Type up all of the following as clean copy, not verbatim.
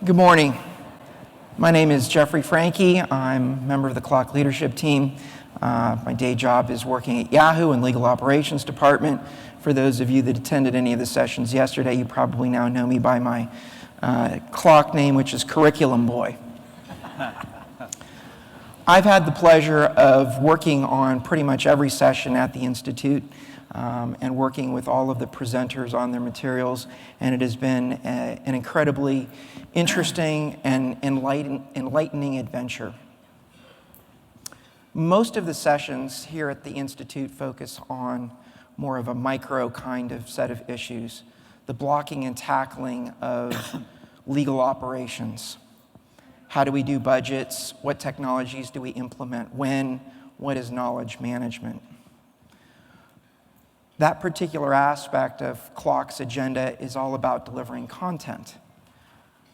Good morning. My name is Jeffrey Franke. I'm a member of the CLOC leadership team. My day job is working at Yahoo in legal operations department. For those of you that attended any of the sessions yesterday, you probably now know me by my CLOC name, which is Curriculum Boy. I've had the pleasure of working on pretty much every session at the Institute and working with all of the presenters on their materials, and it has been an incredibly interesting and enlightening adventure. Most of the sessions here at the Institute focus on more of a micro kind of set of issues, the blocking and tackling of legal operations. How do we do budgets? What technologies do we implement when? What is knowledge management? That particular aspect of CLOC's agenda is all about delivering content.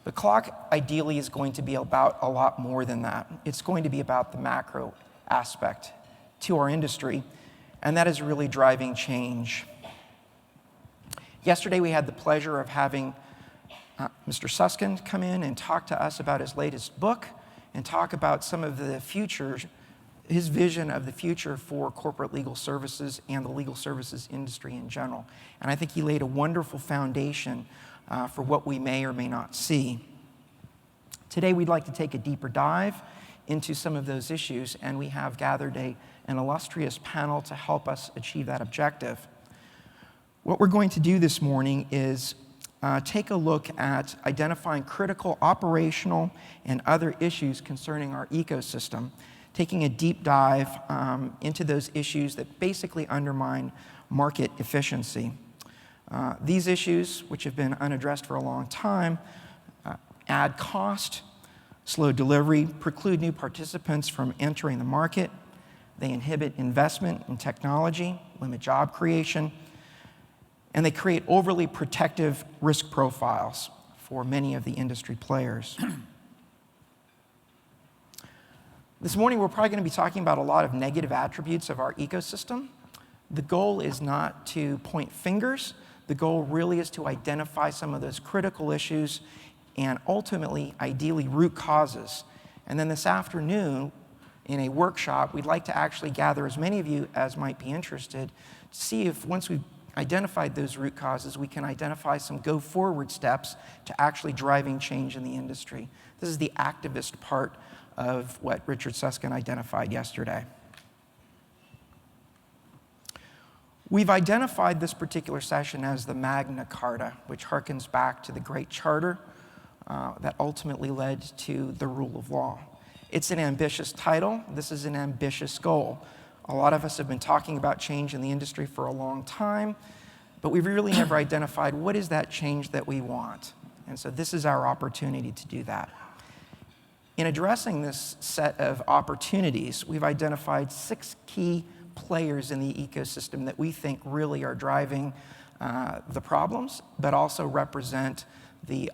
The CLOC ideally is going to be about a lot more than that. It's going to be about the macro aspect to our industry, and that is really driving change. Yesterday we had the pleasure of having Mr. Susskind come in and talk to us about his latest book and talk about some of the future, his vision of the future for corporate legal services and the legal services industry in general. And I think he laid a wonderful foundation for what we may or may not see. Today we'd like to take a deeper dive into some of those issues, and we have gathered an illustrious panel to help us achieve that objective. What we're going to do this morning is take a look at identifying critical operational and other issues concerning our ecosystem, taking a deep dive into those issues that basically undermine market efficiency. These issues, which have been unaddressed for a long time, add cost, slow delivery, preclude new participants from entering the market. They inhibit investment in technology, limit job creation, and they create overly protective risk profiles for many of the industry players. This morning, we're probably going to be talking about a lot of negative attributes of our ecosystem. The goal is not to point fingers. The goal really is to identify some of those critical issues and ultimately, ideally, root causes. And then this afternoon, in a workshop, we'd like to actually gather as many of you as might be interested to see if once we've identified those root causes, we can identify some go-forward steps to actually driving change in the industry. This is the activist part of what Richard Susskind identified yesterday. We've identified this particular session as the Magna Carta, which harkens back to the Great Charter that ultimately led to the rule of law. It's an ambitious title. This is an ambitious goal. A lot of us have been talking about change in the industry for a long time, but we've really never identified what is that change that we want. And so this is our opportunity to do that. In addressing this set of opportunities, we've identified 6 key players in the ecosystem that we think really are driving the problems, but also represent the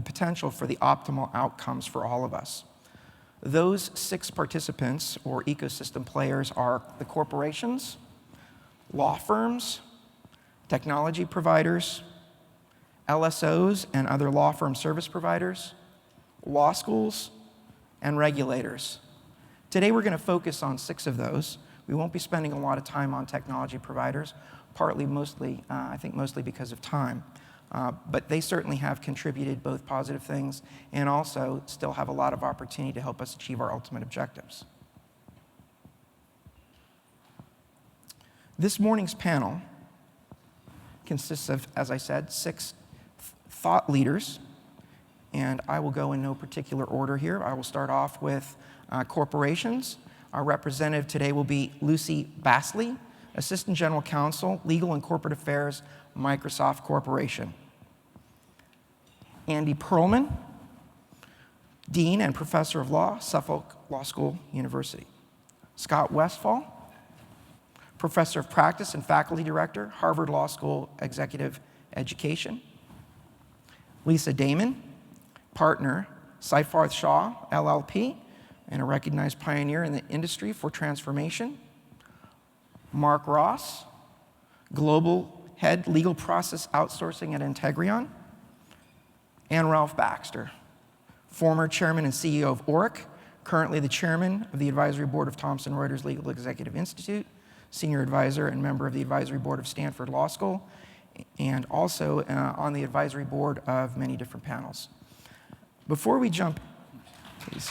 potential for the optimal outcomes for all of us. Those 6 participants or ecosystem players are the corporations, law firms, technology providers, LSOs and other law firm service providers, law schools, and regulators. Today we're going to focus on 6 of those. We won't be spending a lot of time on technology providers, I think mostly because of time. But they certainly have contributed both positive things and also still have a lot of opportunity to help us achieve our ultimate objectives. This morning's panel consists of, as I said, 6 thought leaders, and I will go in no particular order here. I will start off with corporations. Our representative today will be Lucy Bastley, Assistant General Counsel, Legal and Corporate Affairs, Microsoft Corporation. Andy Perlman, Dean and Professor of Law, Suffolk Law School University. Scott Westfall, Professor of Practice and Faculty Director, Harvard Law School Executive Education. Lisa Damon, Partner, Seyfarth Shaw, LLP, and a recognized pioneer in the industry for transformation. Mark Ross, Global Head Legal Process Outsourcing at Integrion. and Ralph Baxter, former chairman and CEO of ORIC, currently the chairman of the advisory board of Thomson Reuters Legal Executive Institute, senior advisor and member of the advisory board of Stanford Law School, and also on the advisory board of many different panels. Before we jump, please.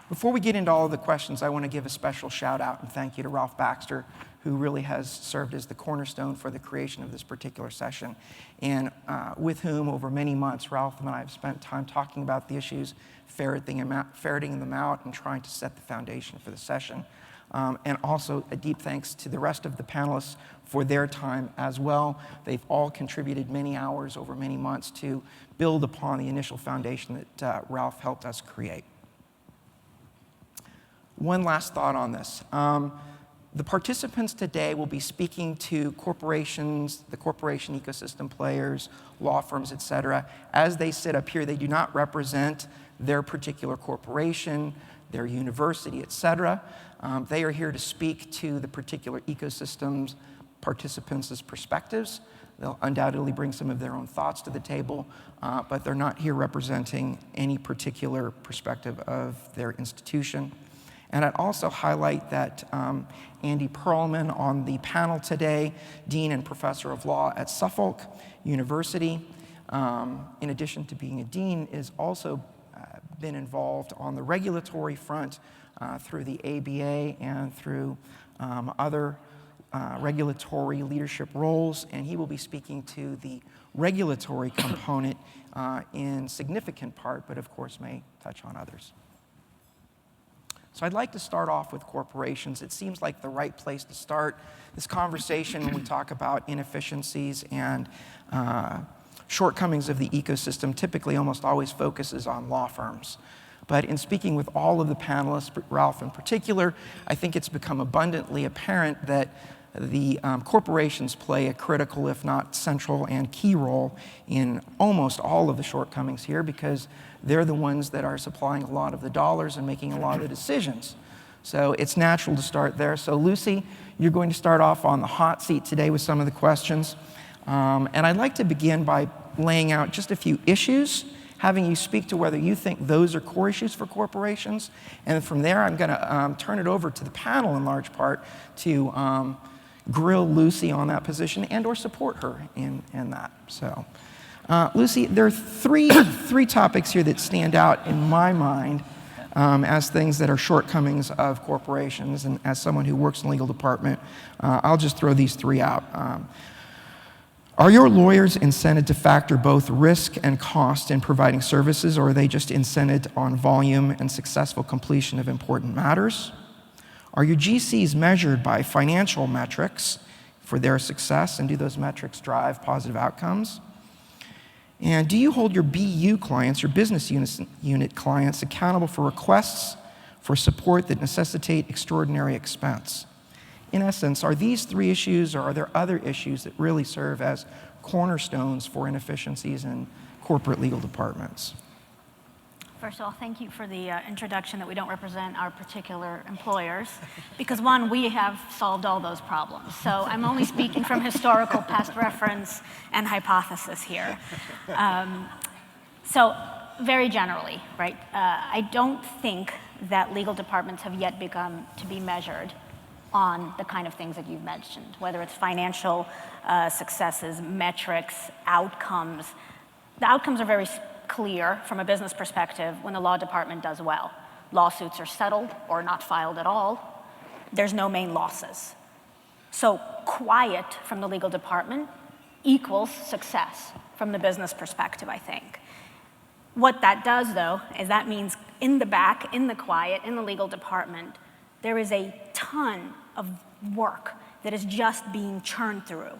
Before we get into all of the questions, I want to give a special shout out and thank you to Ralph Baxter, who really has served as the cornerstone for the creation of this particular session, and with whom over many months, Ralph and I have spent time talking about the issues, ferreting them out, and trying to set the foundation for the session. And also a deep thanks to the rest of the panelists for their time as well. They've all contributed many hours over many months to build upon the initial foundation that Ralph helped us create. One last thought on this. The participants today will be speaking to corporations, the corporation ecosystem players, law firms, et cetera. As they sit up here, they do not represent their particular corporation, their university, et cetera. They are here to speak to the particular ecosystems participants' perspectives. They'll undoubtedly bring some of their own thoughts to the table, but they're not here representing any particular perspective of their institution. And I'd also highlight that Andy Perlman on the panel today, Dean and Professor of Law at Suffolk University, in addition to being a dean, is also been involved on the regulatory front through the ABA and through other regulatory leadership roles, and he will be speaking to the regulatory component in significant part, but of course may touch on others. So I'd like to start off with corporations. It seems like the right place to start this conversation when we talk about inefficiencies and shortcomings of the ecosystem typically almost always focuses on law firms. But in speaking with all of the panelists, but Ralph in particular, I think it's become abundantly apparent that the corporations play a critical, if not central and key role in almost all of the shortcomings here, because they're the ones that are supplying a lot of the dollars and making a lot of the decisions. So it's natural to start there. So Lucy, you're going to start off on the hot seat today with some of the questions. And I'd like to begin by laying out just a few issues, having you speak to whether you think those are core issues for corporations. And from there, I'm going to turn it over to the panel in large part to grill Lucy on that position and or support her in that. So Lucy, there are three topics here that stand out in my mind as things that are shortcomings of corporations. And as someone who works in the legal department, I'll just throw these three out. Are your lawyers incented to factor both risk and cost in providing services, or are they just incented on volume and successful completion of important matters? Are your GCs measured by financial metrics for their success, and do those metrics drive positive outcomes? And do you hold your BU clients, your business unit clients, accountable for requests for support that necessitate extraordinary expense? In essence, are these three issues, or are there other issues that really serve as cornerstones for inefficiencies in corporate legal departments? First of all, thank you for the introduction that we don't represent our particular employers, because one, we have solved all those problems. So I'm only speaking from historical past reference and hypothesis here. So very generally, right, I don't think that legal departments have yet begun to be measured on the kind of things that you've mentioned, whether it's financial successes, metrics, outcomes. The outcomes are very clear from a business perspective when the law department does well. Lawsuits are settled or not filed at all. There's no main losses. So quiet from the legal department equals success from the business perspective, I think. What that does, though, is that means in the back, in the quiet, in the legal department, there is a ton of work that is just being churned through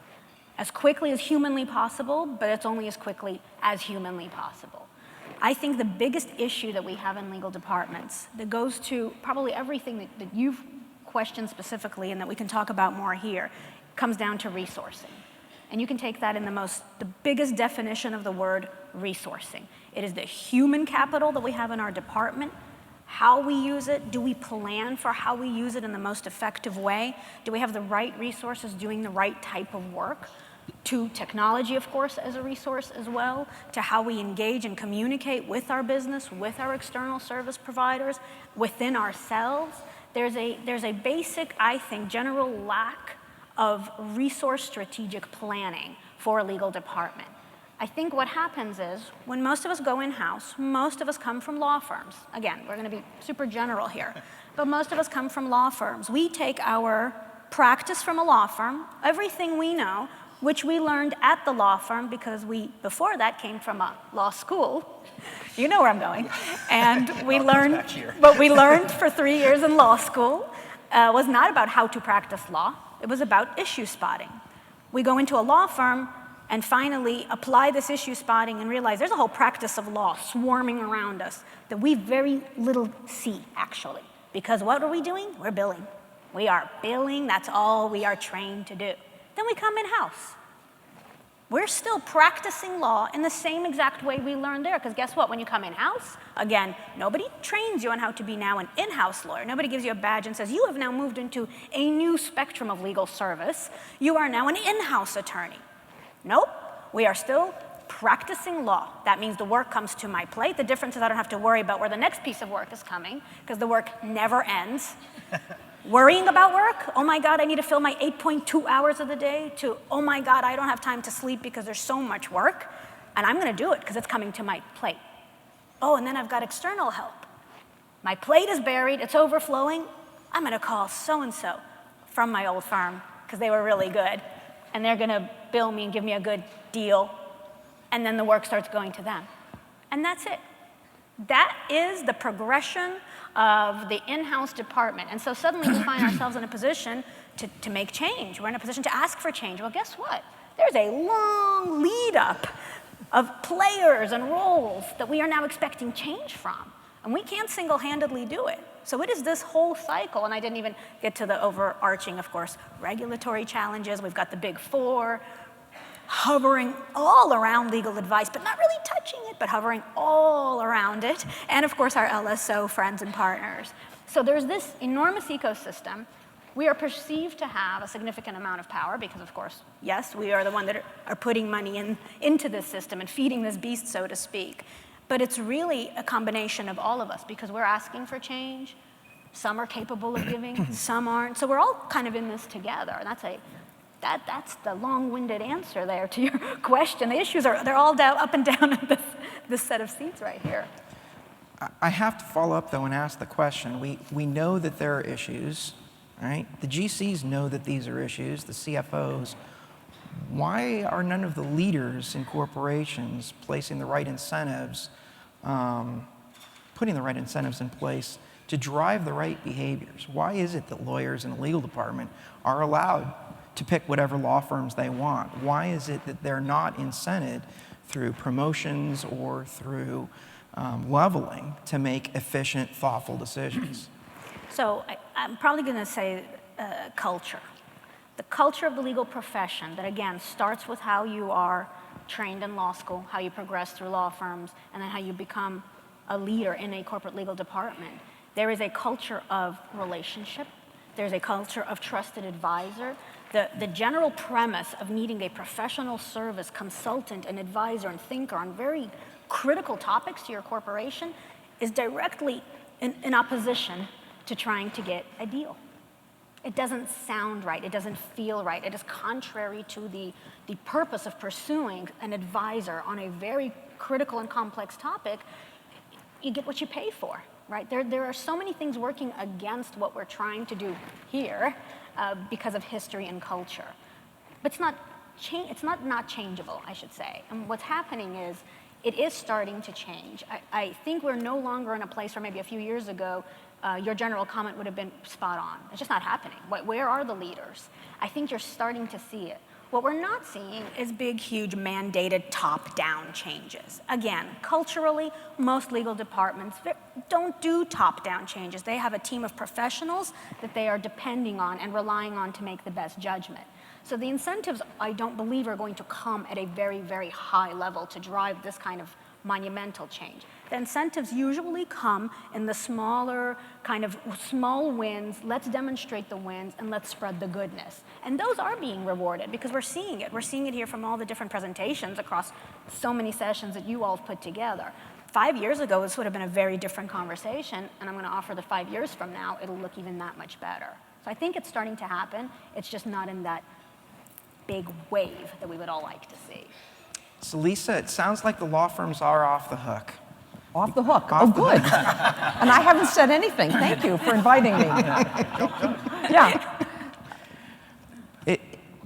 as quickly as humanly possible, but it's only as quickly as humanly possible. I think the biggest issue that we have in legal departments that goes to probably everything that you've questioned specifically and that we can talk about more here comes down to resourcing. And you can take that in the biggest definition of the word resourcing. It is the human capital that we have in our department. how we use it? Do we plan for how we use it in the most effective way? Do we have the right resources doing the right type of work? To technology, of course, as a resource as well, to how we engage and communicate with our business, with our external service providers, within ourselves. There's a basic, I think, general lack of resource strategic planning for a legal department. I think what happens is, when most of us go in-house, most of us come from law firms. Again, we're going to be super general here, but most of us come from law firms. We take our practice from a law firm, everything we know, which we learned at the law firm because we, before that, came from a law school. You know where I'm going. And we learned, what we learned for 3 years in law school was not about how to practice law. It was about issue spotting. We go into a law firm and finally apply this issue spotting and realize there's a whole practice of law swarming around us that we very little see, actually. Because what are we doing? We're billing. We are billing, that's all we are trained to do. Then we come in-house. We're still practicing law in the same exact way we learned there, because guess what? When you come in-house, again, nobody trains you on how to be now an in-house lawyer. Nobody gives you a badge and says, you have now moved into a new spectrum of legal service. You are now an in-house attorney. Nope, we are still practicing law. That means the work comes to my plate. The difference is I don't have to worry about where the next piece of work is coming, because the work never ends. Worrying about work, oh my God, I need to fill my 8.2 hours of the day, to, oh my God, I don't have time to sleep because there's so much work, and I'm gonna do it because it's coming to my plate. Oh, and then I've got external help. My plate is buried, it's overflowing, I'm gonna call so-and-so from my old firm because they were really good, and they're gonna bill me and give me a good deal, and then the work starts going to them. And that's it. That is the progression of the in-house department. And so suddenly we find ourselves in a position to make change. We're in a position to ask for change. Well, guess what? There's a long lead up of players and roles that we are now expecting change from. And we can't single-handedly do it. So it is this whole cycle, and I didn't even get to the overarching, of course, regulatory challenges. We've got the big four, hovering all around legal advice, but not really touching it, but hovering all around it. And of course, our LSO friends and partners. So there's this enormous ecosystem. We are perceived to have a significant amount of power because, of course, yes, we are the one that are putting money into this system and feeding this beast, so to speak. But it's really a combination of all of us because we're asking for change. Some are capable of giving, some aren't. So we're all kind of in this together. And that's the long-winded answer there to your question. The issues they're all down, up and down in this set of seats right here. I have to follow up, though, and ask the question. We know that there are issues, right? The GCs know that these are issues, the CFOs. Why are none of the leaders in corporations placing the right incentives, putting the right incentives in place to drive the right behaviors? Why is it that lawyers in a legal department are allowed to pick whatever law firms they want? Why is it that they're not incented through promotions or through leveling to make efficient, thoughtful decisions? So I'm probably going to say culture. The culture of the legal profession that, again, starts with how you are trained in law school, how you progress through law firms, and then how you become a leader in a corporate legal department. There is a culture of relationship. There's a culture of trusted advisor. The general premise of needing a professional service consultant and advisor and thinker on very critical topics to your corporation is directly in opposition to trying to get a deal. It doesn't sound right. It doesn't feel right. It is contrary to the purpose of pursuing an advisor on a very critical and complex topic. You get what you pay for, right? There are so many things working against what we're trying to do here because of history and culture. But it's not changeable, I should say. And what's happening is it is starting to change. I think we're no longer in a place where maybe a few years ago your general comment would have been spot on. It's just not happening. Where are the leaders? I think you're starting to see it. What we're not seeing is big, huge, mandated top-down changes. Again, culturally, most legal departments don't do top-down changes. They have a team of professionals that they are depending on and relying on to make the best judgment. So the incentives, I don't believe, are going to come at a very, very high level to drive this kind of monumental change. The incentives usually come in the smaller, kind of small wins. Let's demonstrate the wins and let's spread the goodness. And those are being rewarded because we're seeing it. We're seeing it here from all the different presentations across so many sessions that you all have put together. 5 years ago, this would have been a very different conversation, and I'm going to offer that 5 years from now, it'll look even that much better. So I think it's starting to happen. It's just not in that big wave that we would all like to see. So Lisa, it sounds like the law firms are off the hook. Off the hook. Oh, good. And I haven't said anything. Thank you for inviting me. Yeah.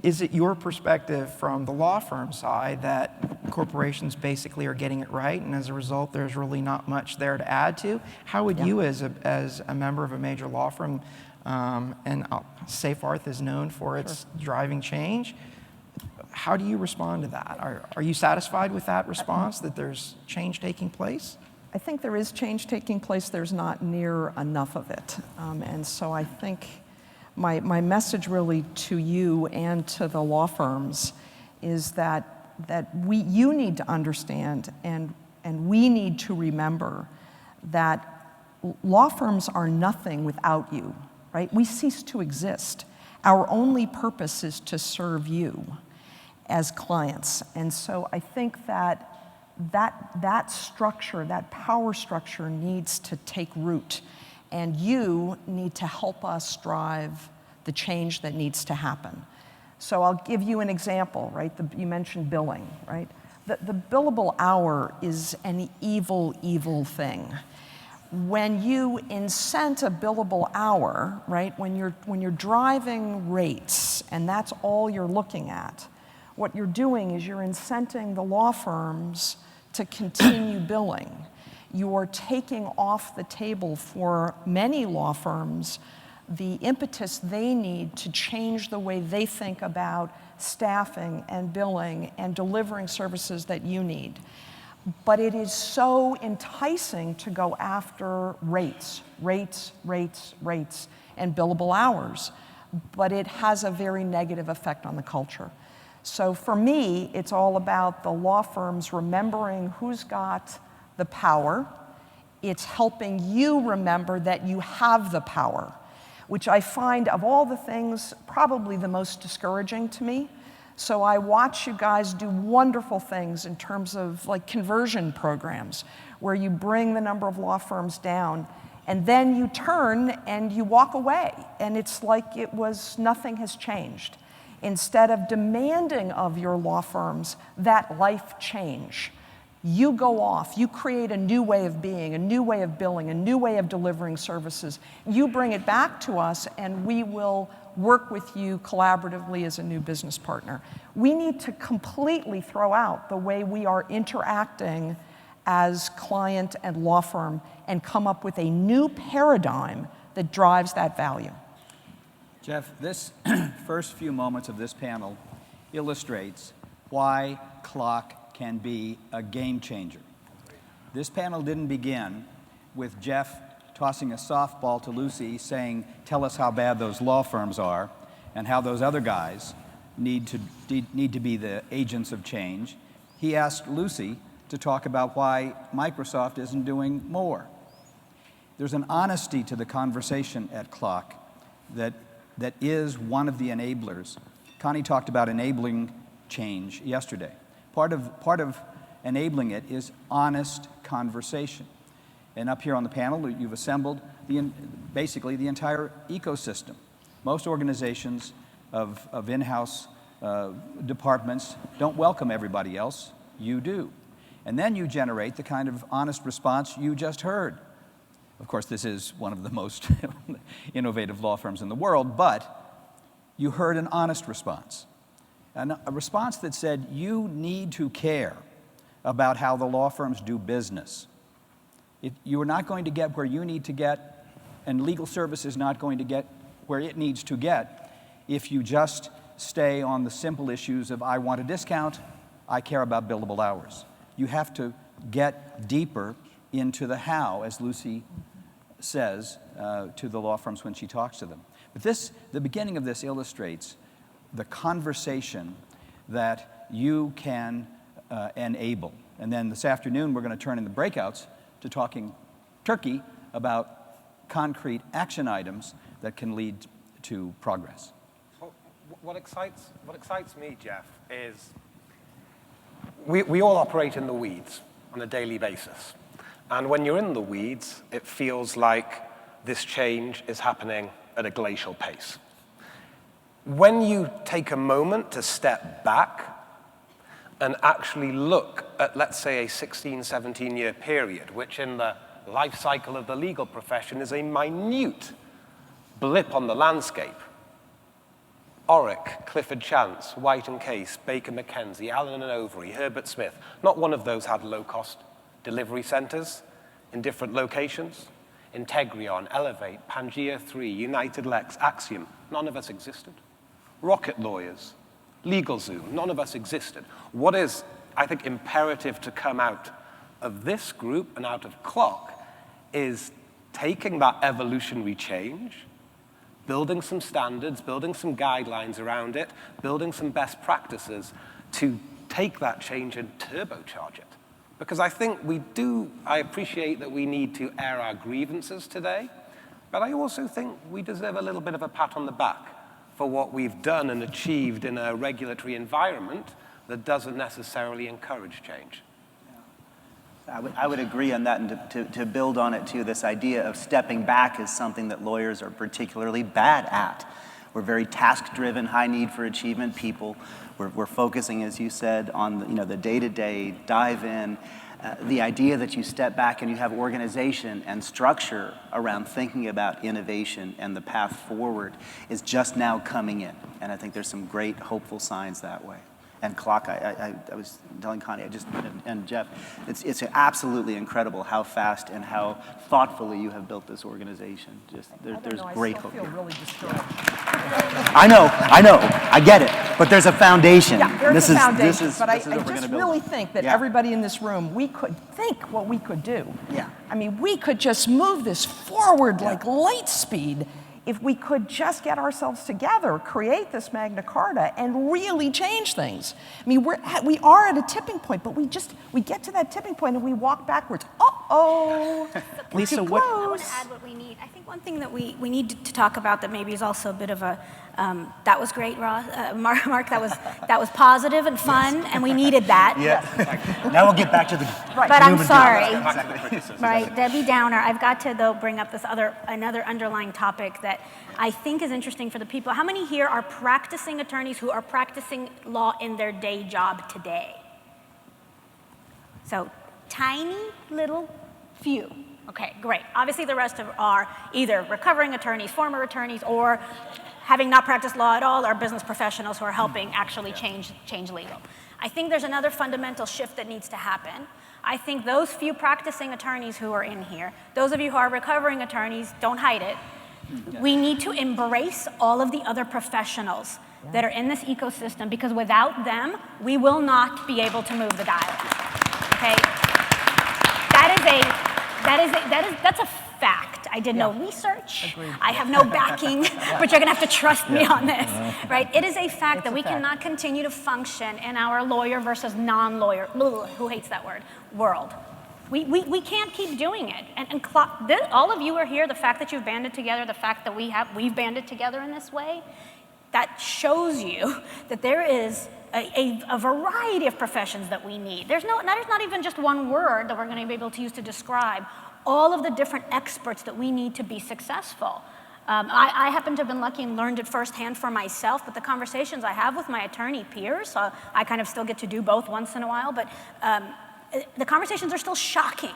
Is it your perspective from the law firm side that corporations basically are getting it right, and as a result, there's really not much there to add to? How would you, as a member of a major law firm, and Safarth is known for its driving change, how do you respond to that? Are you satisfied with that response, that there's change taking place? I think there is change taking place. There's not near enough of it. And so I think my message really to you and to the law firms is that you need to understand and we need to remember that law firms are nothing without you, right? We cease to exist. Our only purpose is to serve you as clients. And so I think that structure, that power structure needs to take root. And you need to help us drive the change that needs to happen. So I'll give you an example, right? You mentioned billing, right? The billable hour is an evil, evil thing. When you incent a billable hour, right? When you're driving rates, and that's all you're looking at, what you're doing is you're incenting the law firms to continue billing. You're taking off the table for many law firms the impetus they need to change the way they think about staffing and billing and delivering services that you need. But it is so enticing to go after rates, and billable hours. But it has a very negative effect on the culture. So for me, it's all about the law firms remembering who's got the power. It's helping you remember that you have the power, which I find, of all the things, probably the most discouraging to me. So I watch you guys do wonderful things in terms of like conversion programs, where you bring the number of law firms down, and then you turn and you walk away, and it's like nothing has changed. Instead of demanding of your law firms that life change, you go off, you create a new way of being, a new way of billing, a new way of delivering services. You bring it back to us, and we will work with you collaboratively as a new business partner. We need to completely throw out the way we are interacting as client and law firm and come up with a new paradigm that drives that value. Jeff, this first few moments of this panel illustrates why CLOC can be a game changer. This panel didn't begin with Jeff tossing a softball to Lucy saying, tell us how bad those law firms are and how those other guys need to be the agents of change. He asked Lucy to talk about why Microsoft isn't doing more. There's an honesty to the conversation at CLOC that is one of the enablers. Connie talked about enabling change yesterday. Part of enabling it is honest conversation. And up here on the panel, you've assembled basically the entire ecosystem. Most organizations of in-house departments don't welcome everybody else. You do. And then you generate the kind of honest response you just heard. Of course, this is one of the most innovative law firms in the world, but you heard an honest response. And a response that said, you need to care about how the law firms do business. You are not going to get where you need to get, and legal service is not going to get where it needs to get, if you just stay on the simple issues of, I want a discount, I care about billable hours. You have to get deeper into the how, as Lucy says to the law firms when she talks to them. But the beginning of this illustrates the conversation that you can enable. And then this afternoon, we're going to turn in the breakouts to talking turkey about concrete action items that can lead to progress. So what excites me, Jeff, is we all operate in the weeds on a daily basis. And when you're in the weeds, it feels like this change is happening at a glacial pace. When you take a moment to step back and actually look at, let's say, a 16, 17-year period, which in the life cycle of the legal profession is a minute blip on the landscape. Orrick, Clifford Chance, White and Case, Baker McKenzie, Allen and Overy, Herbert Smith, not one of those had low-cost delivery centers in different locations. Integrion, Elevate, Pangea 3, United Lex, Axiom, none of us existed. Rocket Lawyers, LegalZoom, none of us existed. What is, I think, imperative to come out of this group and out of CLOC is taking that evolutionary change, building some standards, building some guidelines around it, building some best practices to take that change and turbocharge it. Because I think I appreciate that we need to air our grievances today, but I also think we deserve a little bit of a pat on the back for what we've done and achieved in a regulatory environment that doesn't necessarily encourage change. I would agree on that, and to build on it too, this idea of stepping back is something that lawyers are particularly bad at. We're very task-driven, high need for achievement people. We're focusing, as you said, on the day-to-day, dive in. The idea that you step back and you have organization and structure around thinking about innovation and the path forward is just now coming in. And I think there's some great hopeful signs that way. And CLOC, I was telling Connie, and Jeff, it's absolutely incredible how fast and how thoughtfully you have built this organization. There's great hope. I feel really discouraged. I know, I get it, but there's a foundation. Yeah, there's a foundation, but I what we're just gonna build really on. think that Yeah. everybody in this room, we could think what we could do. Yeah. I mean, we could just move this forward like light speed if we could just get ourselves together, create this Magna Carta, and really change things. I mean, we are at a tipping point, but we get to that tipping point and we walk backwards. Uh-oh, Lisa, we're too what- I want close. to add what we need. I think one thing that we need to talk about that maybe is also a bit of a, that was great, Ross, Mark, that was positive and fun, and we needed that. Yeah. Now we'll get back to the. Right. But I'm Human sorry. Right, Debbie Downer, I've got to, though, bring up this another underlying topic that I think is interesting for the people. How many here are practicing attorneys who are practicing law in their day job today? So, tiny little few. Okay, great. Obviously, the rest are either recovering attorneys, former attorneys, or having not practiced law at all, are business professionals who are helping actually change legal. I think there's another fundamental shift that needs to happen. I think those few practicing attorneys who are in here, those of you who are recovering attorneys, don't hide it. We need to embrace all of the other professionals that are in this ecosystem, because without them, we will not be able to move the dial. Okay? That's a fact. I did no research. Agreed. I have no backing, but you're going to have to trust me on this, right? It is a fact that we fact. cannot continue to function in our lawyer versus non-lawyer, who hates that word, world. We can't keep doing it. And all of you are here, the fact that you've banded together, the fact that we've banded together in this way, that shows you that there is a variety of professions that we need. There's not even just one word that we're going to be able to use to describe all of the different experts that we need to be successful. I happen to have been lucky and learned it firsthand for myself, but the conversations I have with my attorney peers, I kind of still get to do both once in a while, but the conversations are still shocking.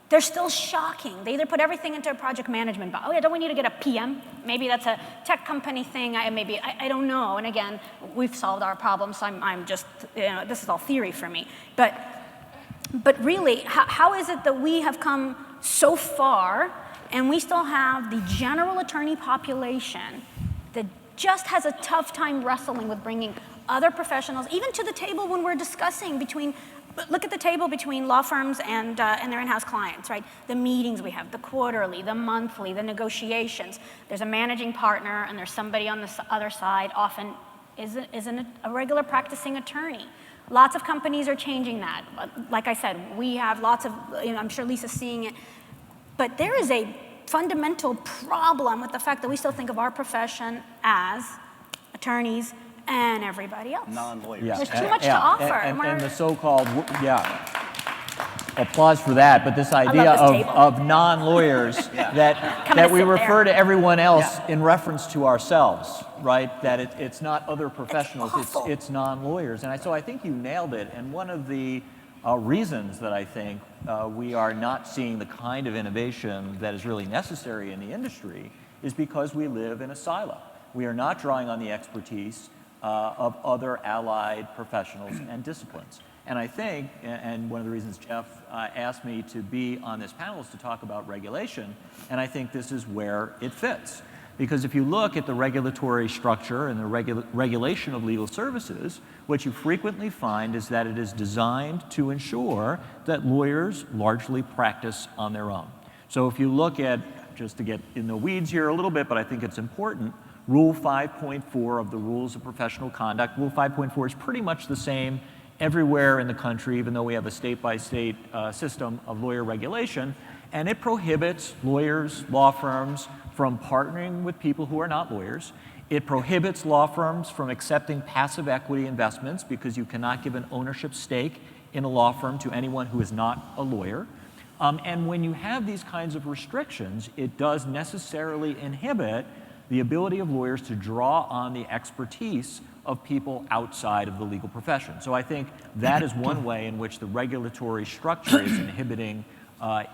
They're still shocking. They either put everything into a project management, but, oh yeah, don't we need to get a PM? Maybe that's a tech company thing, I don't know. And again, we've solved our problems, so I'm just, this is all theory for me. But really, how is it that we have come so far and we still have the general attorney population that just has a tough time wrestling with bringing other professionals, even to the table when we're discussing look at the table between law firms and their in-house clients, right? The meetings we have, the quarterly, the monthly, the negotiations. There's a managing partner and there's somebody on the other side, often isn't a regular practicing attorney. Lots of companies are changing that. Like I said, we have lots of, I'm sure Lisa's seeing it, but there is a fundamental problem with the fact that we still think of our profession as attorneys and everybody else. Non-lawyers. Yeah. There's too much to offer. And the so-called, applause for that, but this idea this table. of non-lawyers that we refer to everyone else in reference to ourselves, right? That it's not other professionals, it's non-lawyers. And so I think you nailed it. And one of the reasons that I think we are not seeing the kind of innovation that is really necessary in the industry is because we live in a silo. We are not drawing on the expertise of other allied professionals and disciplines. And I think, and one of the reasons Jeff asked me to be on this panel is to talk about regulation, and I think this is where it fits. Because if you look at the regulatory structure and the regulation of legal services, what you frequently find is that it is designed to ensure that lawyers largely practice on their own. So if you look at, just to get in the weeds here a little bit, but I think it's important, Rule 5.4 of the Rules of Professional Conduct, Rule 5.4 is pretty much the same everywhere in the country, even though we have a state-by-state system of lawyer regulation, and it prohibits lawyers, law firms, from partnering with people who are not lawyers. It prohibits law firms from accepting passive equity investments because you cannot give an ownership stake in a law firm to anyone who is not a lawyer. And when you have these kinds of restrictions, it does necessarily inhibit the ability of lawyers to draw on the expertise of people outside of the legal profession. So I think that is one way in which the regulatory structure is inhibiting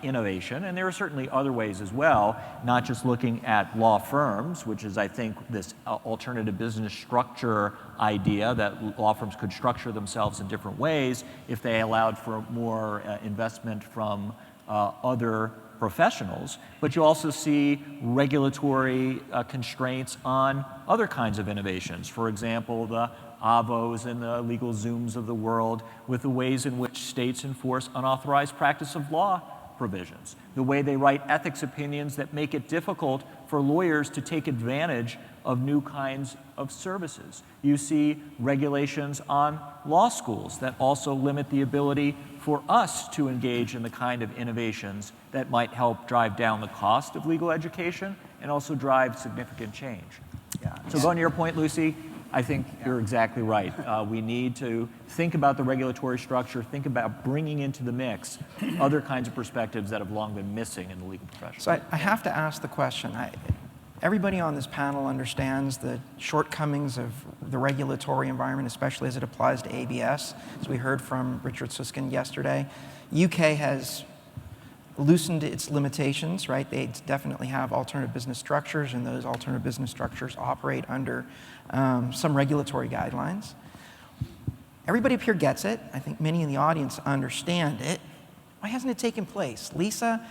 innovation. And there are certainly other ways as well, not just looking at law firms, which is, I think, this alternative business structure idea that law firms could structure themselves in different ways if they allowed for more investment from other professionals, but you also see regulatory constraints on other kinds of innovations. For example, the Avos and the legal Zooms of the world with the ways in which states enforce unauthorized practice of law provisions, the way they write ethics opinions that make it difficult for lawyers to take advantage of new kinds of services. You see regulations on law schools that also limit the ability for us to engage in the kind of innovations that might help drive down the cost of legal education and also drive significant change. So going to your point, Lucy, I think you're exactly right. We need to think about the regulatory structure, think about bringing into the mix other kinds of perspectives that have long been missing in the legal profession. So I have to ask the question. Everybody on this panel understands the shortcomings of the regulatory environment, especially as it applies to ABS. As we heard from Richard Susskind yesterday, UK has loosened its limitations, right? They definitely have alternative business structures, and those alternative business structures operate under some regulatory guidelines. Everybody up here gets it. I think many in the audience understand it. Why hasn't it taken place? Lisa,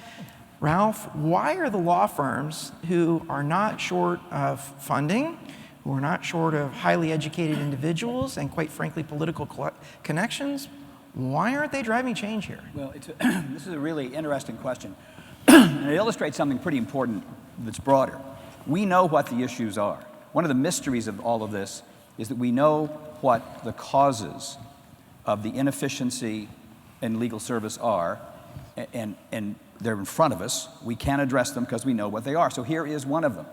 Ralph, why are the law firms who are not short of funding, who are not short of highly educated individuals and, quite frankly, political connections, why aren't they driving change here? Well, this is a really interesting question. And it illustrates something pretty important that's broader. We know what the issues are. One of the mysteries of all of this is that we know what the causes of the inefficiency in legal service are, and they're in front of us. We can address them because we know what they are. So here is one of them.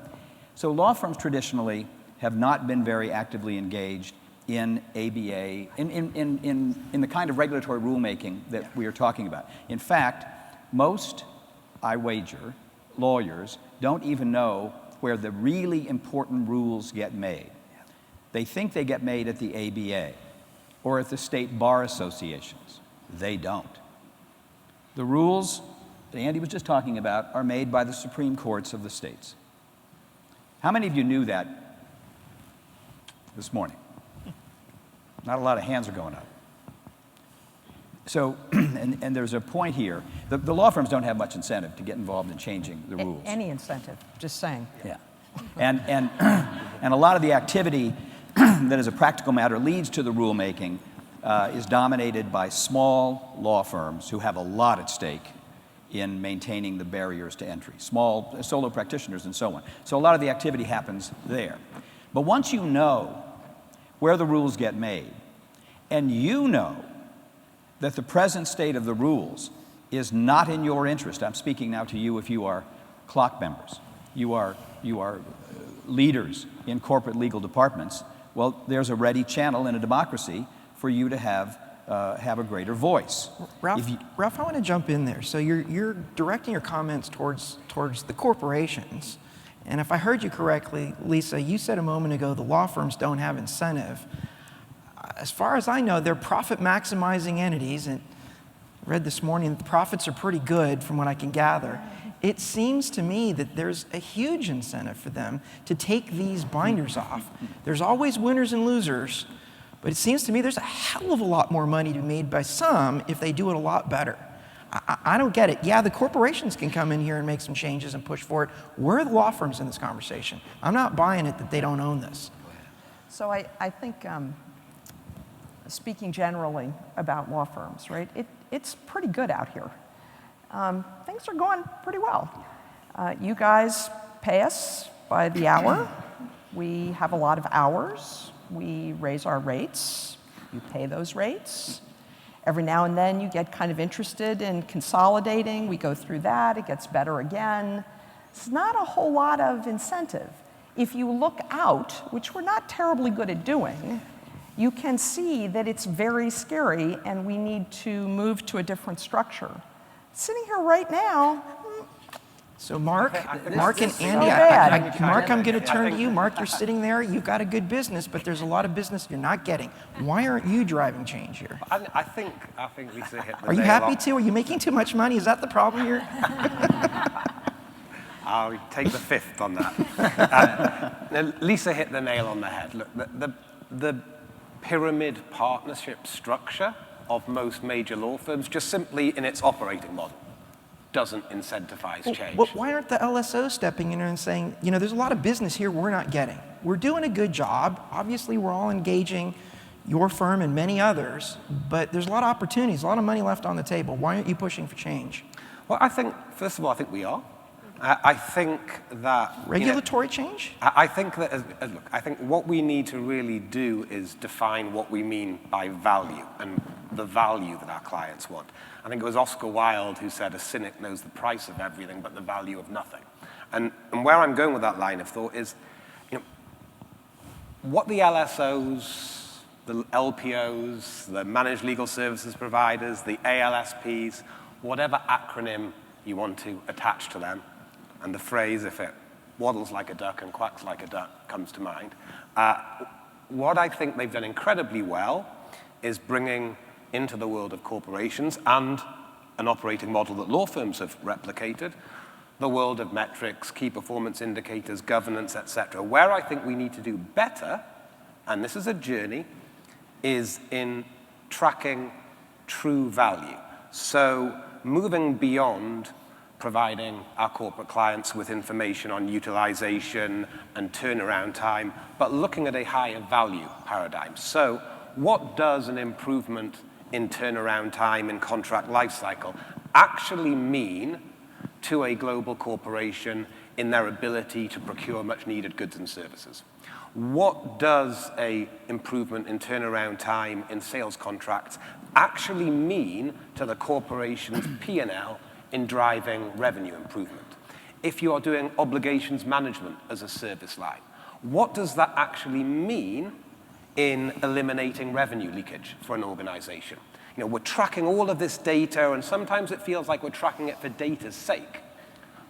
So law firms traditionally have not been very actively engaged in ABA, in the kind of regulatory rulemaking that we are talking about. In fact, most, I wager, lawyers don't even know where the really important rules get made. They think they get made at the ABA or at the state bar associations. They don't. The rules that Andy was just talking about are made by the Supreme Courts of the states. How many of you knew that this morning? Not a lot of hands are going up. So, and there's a point here. The law firms don't have much incentive to get involved in changing the rules. Any incentive, just saying. Yeah. And a lot of the activity that as a practical matter leads to the rulemaking is dominated by small law firms who have a lot at stake in maintaining the barriers to entry, small solo practitioners and so on. So a lot of the activity happens there. But once you know where the rules get made, and you know that the present state of the rules is not in your interest. I'm speaking now to you if you are CLOC members. You are leaders in corporate legal departments. Well, there's a ready channel in a democracy for you to have a greater voice. Ralph, I want to jump in there. So you're directing your comments towards the corporations. And if I heard you correctly, Lisa, you said a moment ago the law firms don't have incentive. As far as I know, they're profit-maximizing entities, and I read this morning that the profits are pretty good from what I can gather. It seems to me that there's a huge incentive for them to take these binders off. There's always winners and losers, but it seems to me there's a hell of a lot more money to be made by some if they do it a lot better. I don't get it. Yeah, the corporations can come in here and make some changes and push for it. Where are the law firms in this conversation? I'm not buying it that they don't own this. So I think, speaking generally about law firms, right, it's pretty good out here. Things are going pretty well. You guys pay us by the hour. We have a lot of hours. We raise our rates. You pay those rates. Every now and then you get kind of interested in consolidating. We go through that. It gets better again. It's not a whole lot of incentive. If you look out, which we're not terribly good at doing, you can see that it's very scary and we need to move to a different structure. Sitting here right now. So Mark and Andy, bad. Mark, I'm going to turn to you. Mark, you're sitting there. You've got a good business, but there's a lot of business you're not getting. Why aren't you driving change here? I think Lisa hit the Are you nail happy on. too? Are you making too much money? Is that the problem here? I'll take the fifth on that. Now, Lisa hit the nail on the head. Look, the pyramid partnership structure of most major law firms, just simply in its operating model, doesn't incentivize change. Well, why aren't the LSOs stepping in and saying, you know, there's a lot of business here we're not getting. We're doing a good job. Obviously, we're all engaging your firm and many others, but there's a lot of opportunities, a lot of money left on the table. Why aren't you pushing for change? Well, I think, first of all, I think we are. I think that... Regulatory change? I think that, look, I think what we need to really do is define what we mean by value and the value that our clients want. I think it was Oscar Wilde who said, a cynic knows the price of everything but the value of nothing. And where I'm going with that line of thought is, you know, what the LSOs, the LPOs, the managed legal services providers, the ALSPs, whatever acronym you want to attach to them, and the phrase, if it waddles like a duck and quacks like a duck, comes to mind. What I think they've done incredibly well is bringing into the world of corporations and an operating model that law firms have replicated, the world of metrics, key performance indicators, governance, etc. Where I think we need to do better, and this is a journey, is in tracking true value. So moving beyond providing our corporate clients with information on utilization and turnaround time, but looking at a higher value paradigm. So what does an improvement in turnaround time in contract lifecycle actually mean to a global corporation in their ability to procure much needed goods and services? What does a improvement in turnaround time in sales contracts actually mean to the corporation's P&L in driving revenue improvement? If you are doing obligations management as a service line, what does that actually mean in eliminating revenue leakage for an organization? You know, we're tracking all of this data, and sometimes it feels like we're tracking it for data's sake.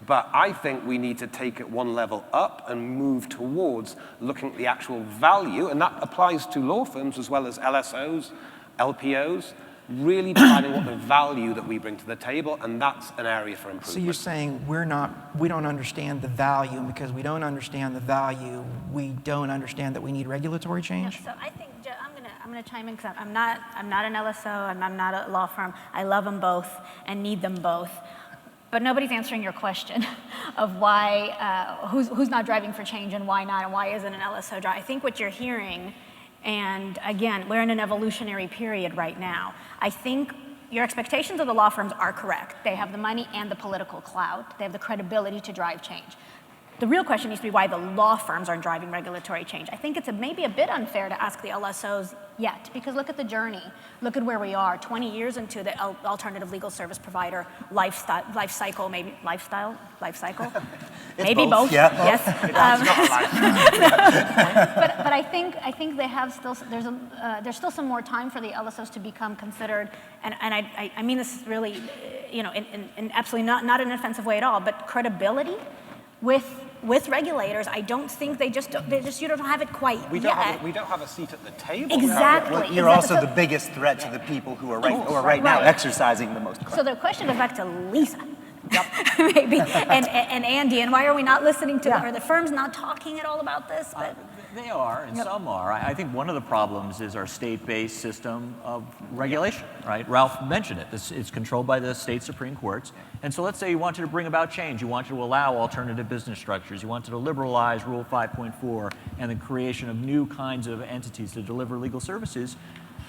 But I think we need to take it one level up and move towards looking at the actual value, and that applies to law firms as well as LSOs, LPOs, really defining what the value that we bring to the table, and that's an area for improvement. So you're saying we don't understand the value, and because we don't understand the value, we don't understand that we need regulatory change? Yeah, so I think, Joe, I'm going to chime in because I'm not an LSO, I'm not a law firm. I love them both and need them both. But nobody's answering your question of why, who's not driving for change and why not, and why isn't an LSO driving. I think what you're hearing, and again, we're in an evolutionary period right now. I think your expectations of the law firms are correct. They have the money and the political clout. They have the credibility to drive change. the real question needs to be why the law firms aren't driving regulatory change. I think it's maybe a bit unfair to ask the LSOs yet, because look at the journey. Look at where we are, 20 years into the alternative legal service provider life cycle. Maybe both. Yeah. Yes. But I think they have still, there's still some more time for the LSOs to become considered, and I mean this really, in absolutely not in an offensive way at all, but credibility with regulators. I don't think you don't have it quite yet. We don't have a seat at the table. Exactly. Well, you're also the biggest threat to the people who are right now exercising the most. So the question goes back to Lisa. Maybe, and Andy, and why are we not listening to, are the firms not talking at all about this? They are, and some are. I think one of the problems is our state-based system of regulation, right? Ralph mentioned it. It's controlled by the state Supreme Courts. And so let's say you wanted to bring about change. You wanted to allow alternative business structures. You wanted to liberalize Rule 5.4 and the creation of new kinds of entities to deliver legal services.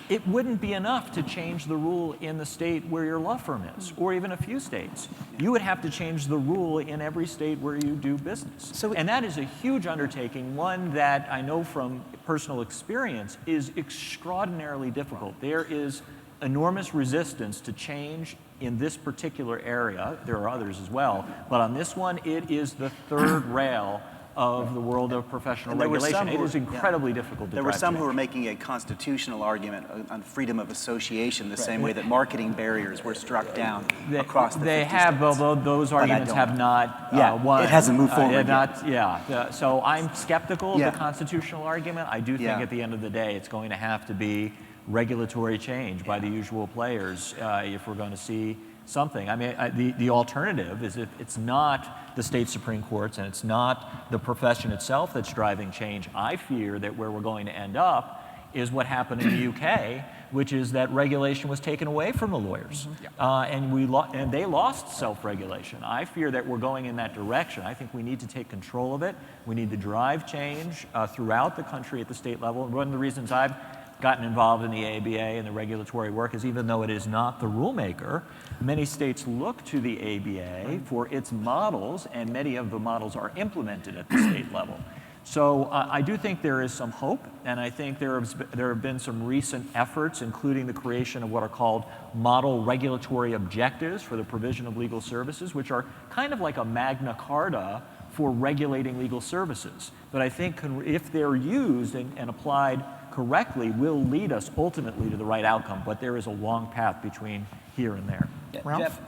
It wouldn't be enough to change the rule in the state where your law firm is, or even a few states. You would have to change the rule in every state where you do business. And that is a huge undertaking, one that I know from personal experience is extraordinarily difficult. There is enormous resistance to change in this particular area. There are others as well, but on this one, it is the third rail of the world of professional regulation. It is incredibly difficult to There were some change. who were making a constitutional argument on freedom of association, the same way that marketing barriers were struck down across the 50 They have, states. although those arguments have not won. It hasn't moved forward yet. So I'm skeptical of the constitutional argument. I do think at the end of the day, it's going to have to be regulatory change by the usual players if we're going to see something. I mean, the alternative is if it's not the state Supreme Courts and it's not the profession itself that's driving change. I fear that where we're going to end up is what happened in the UK, which is that regulation was taken away from the lawyers, and they lost self-regulation. I fear that we're going in that direction. I think we need to take control of it. We need to drive change throughout the country at the state level. And one of the reasons I've gotten involved in the ABA and the regulatory work is even though it is not the rulemaker, many states look to the ABA for its models, and many of the models are implemented at the state level. So I do think there is some hope, and I think there have been some recent efforts, including the creation of what are called model regulatory objectives for the provision of legal services, which are kind of like a Magna Carta for regulating legal services. But I think if they're used and applied correctly, will lead us ultimately to the right outcome, but there is a long path between here and there. Jeff,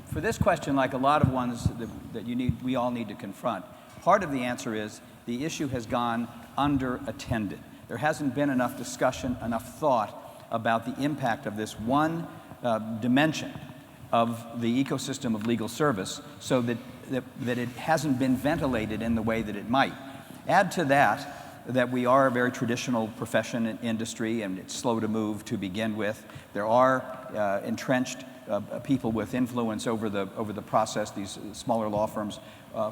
for this question, like a lot of ones that we all need to confront, part of the answer is the issue has gone underattended. There hasn't been enough discussion, enough thought about the impact of this one dimension of the ecosystem of legal service, so that it hasn't been ventilated in the way that it might. Add to that we are a very traditional profession and industry, and it's slow to move to begin with. There are entrenched people with influence over the process, these smaller law firms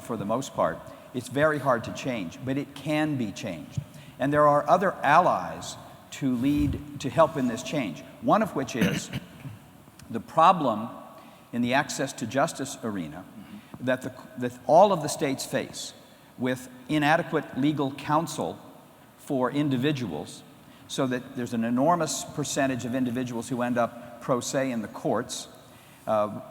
for the most part. It's very hard to change, but it can be changed. And there are other allies to help in this change, one of which is the problem in the access to justice arena that all of the states face with inadequate legal counsel for individuals, so that there's an enormous percentage of individuals who end up pro se in the courts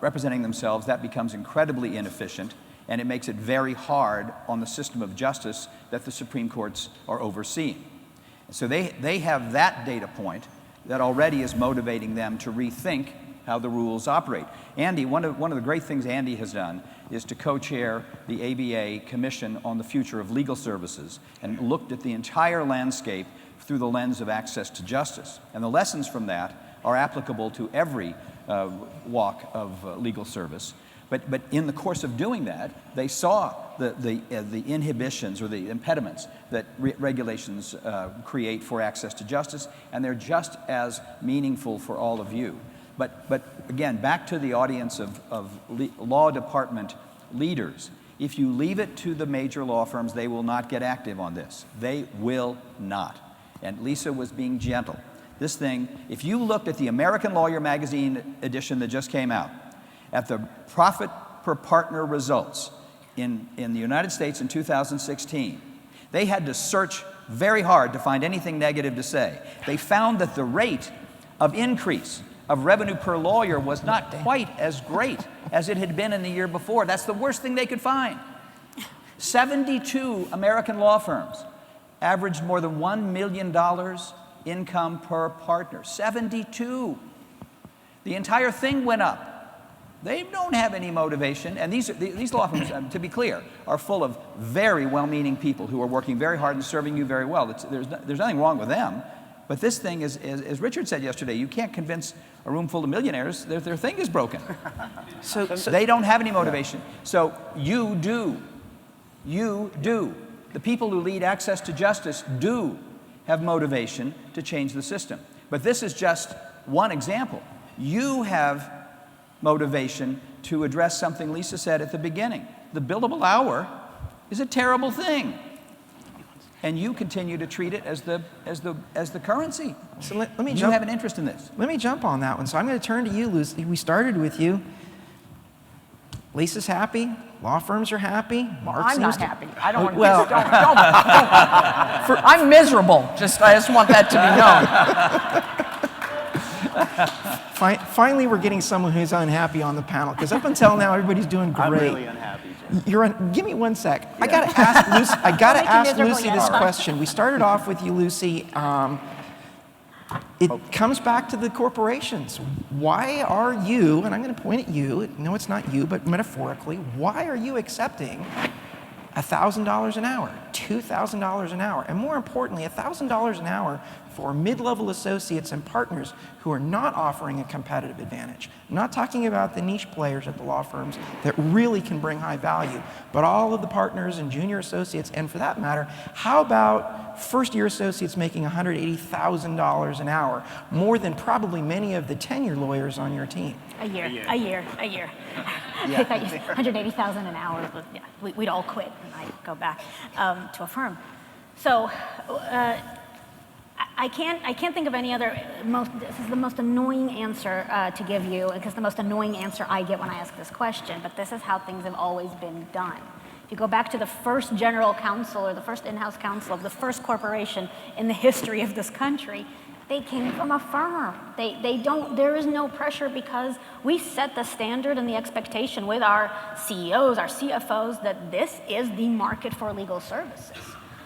representing themselves. That becomes incredibly inefficient, and it makes it very hard on the system of justice that the Supreme Courts are overseeing. So they have that data point that already is motivating them to rethink how the rules operate. Andy, one of the great things Andy has done is to co-chair the ABA Commission on the Future of Legal Services, and looked at the entire landscape through the lens of access to justice. And the lessons from that are applicable to every walk of legal service. But in the course of doing that, they saw the inhibitions or the impediments that regulations create for access to justice, and they're just as meaningful for all of you. But again, back to the audience of law department leaders. If you leave it to the major law firms, they will not get active on this. They will not. And Lisa was being gentle. This thing, if you looked at the American Lawyer magazine edition that just came out, at the profit per partner results in the United States in 2016, they had to search very hard to find anything negative to say. They found that the rate of increase of revenue per lawyer was not quite as great as it had been in the year before. That's the worst thing they could find. 72 American law firms averaged more than $1 million income per partner. 72. The entire thing went up. They don't have any motivation, and these law firms, to be clear, are full of very well-meaning people who are working very hard and serving you very well. There's nothing wrong with them, but this thing is, as Richard said yesterday, you can't convince a room full of millionaires their thing is broken. So they don't have any motivation. So you do. You do. The people who lead access to justice do have motivation to change the system. But this is just one example. You have motivation to address something Lisa said at the beginning. The billable hour is a terrible thing. And you continue to treat it as the currency. So let me you have an interest in this. Let me jump on that one. So I'm going to turn to you, Lucy. We started with you. Lisa's happy. Law firms are happy. Mark I'm not seems to- happy. I don't want to. Well- Don't. I'm miserable. I just want that to be known. Finally, we're getting someone who's unhappy on the panel, because up until now, everybody's doing great. I'm really unhappy, Jim. Give me one sec. I got to ask Lucy. I got to Make you ask miserable Lucy yet. this All right. question. We started off with you, Lucy. It comes back to the corporations. Why are you? And I'm going to point at you. No, it's not you, but metaphorically, why are you accepting $1,000 an hour, $2,000 an hour, and more importantly, $1,000 an hour for mid-level associates and partners who are not offering a competitive advantage? I'm not talking about the niche players at the law firms that really can bring high value, but all of the partners and junior associates, and for that matter, how about first-year associates making $180,000 an hour, more than probably many of the tenure lawyers on your team? A year. I thought you said 180,000 an hour. Yeah, we'd all quit and I'd go back to a firm. So I can't think of any other. This is the most annoying answer to give you, because the most annoying answer I get when I ask this question. But this is how things have always been done. If you go back to the first general counsel or the first in-house counsel of the first corporation in the history of this country, they came from a firm. There is no pressure, because we set the standard and the expectation with our CEOs, our CFOs, that this is the market for legal services.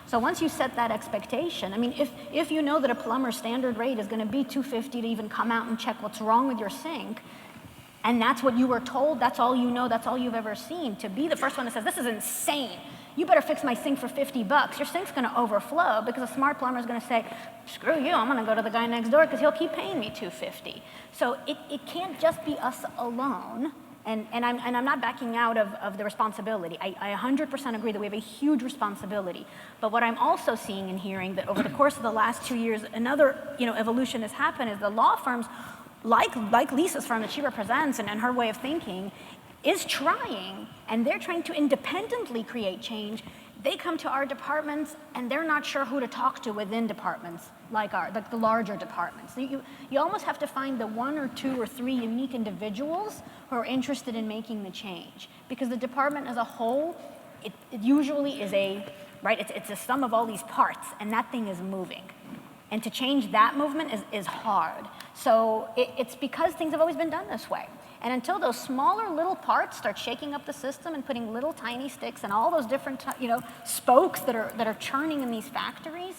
So once you set that expectation, I mean, if you know that a plumber's standard rate is going to be $250 to even come out and check what's wrong with your sink, and that's what you were told, that's all you know, that's all you've ever seen, to be the first one that says, this is insane, you better fix my sink for $50. Your sink's going to overflow, because a smart plumber is going to say, screw you, I'm going to go to the guy next door because he'll keep paying me $250. So it can't just be us alone. And I'm not backing out of the responsibility. I 100% agree that we have a huge responsibility. But what I'm also seeing and hearing, that over the course of the last 2 years, another evolution has happened, is the law firms, like Lisa's firm that she represents and her way of thinking, is trying, and they're trying to independently create change. They come to our departments, and they're not sure who to talk to within departments like the larger departments. You almost have to find the 1 or 2 or 3 unique individuals who are interested in making the change, because the department as a whole, it usually is it's a sum of all these parts, and that thing is moving. And to change that movement is hard. So it's because things have always been done this way. And until those smaller little parts start shaking up the system and putting little tiny sticks and all those different spokes that are churning in these factories,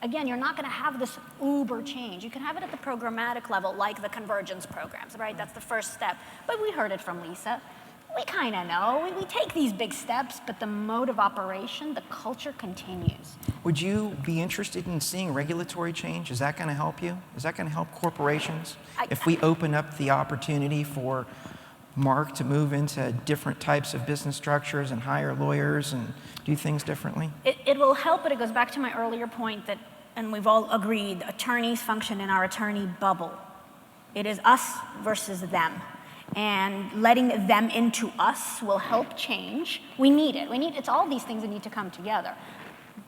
again, you're not going to have this uber change. You can have it at the programmatic level, like the convergence programs, right? That's the first step. But we heard it from Lisa. We kind of know. We take these big steps, but the mode of operation, the culture continues. Would you be interested in seeing regulatory change? Is that going to help you? Is that going to help corporations? If we open up the opportunity for Mark to move into different types of business structures and hire lawyers and do things differently? It will help, but it goes back to my earlier point that, and we've all agreed, attorneys function in our attorney bubble. It is us versus them. And letting them into us will help change. We need it. It's all these things that need to come together.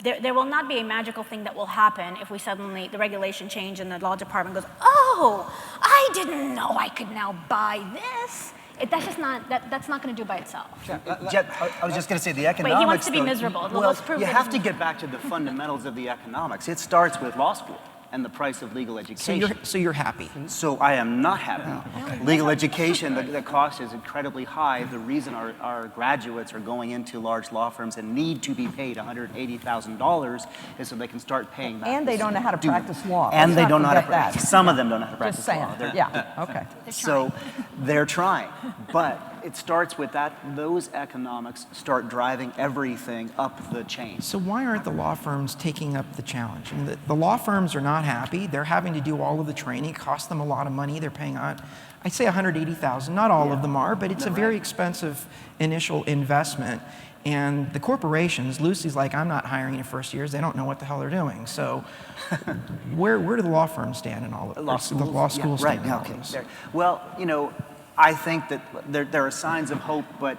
There will not be a magical thing that will happen if we suddenly, the regulation change and the law department goes, oh, I didn't know I could now buy this. That's just not, that's not going to do by itself. I was just going to say the economics. Wait, he wants to be though, miserable. Well, Well, let's prove you that have he's to get back to the fundamentals of the economics. It starts with law school and the price of legal education. So you're happy. So I am not happy. Legal education, the cost is incredibly high. The reason our graduates are going into large law firms and need to be paid $180,000 is so they can start paying back. And they don't know how to practice law. And Let's they not don't know how to forget practice. that. Some of them don't know how to practice Just saying. law. Yeah, okay. So they're trying, but it starts with that. Those economics start driving everything up the chain. So why aren't the law firms taking up the challenge? I mean, the law firms are not happy. They're having to do all of the training. It costs them a lot of money. They're paying out, I'd say $180,000. Not all of them are, but it's a very expensive initial investment. And the corporations, Lucy's like, I'm not hiring in first years. They don't know what the hell they're doing. So where do the law firms stand in all of this? The law schools right, stand in all okay. of this? Well, I think that there are signs of hope, but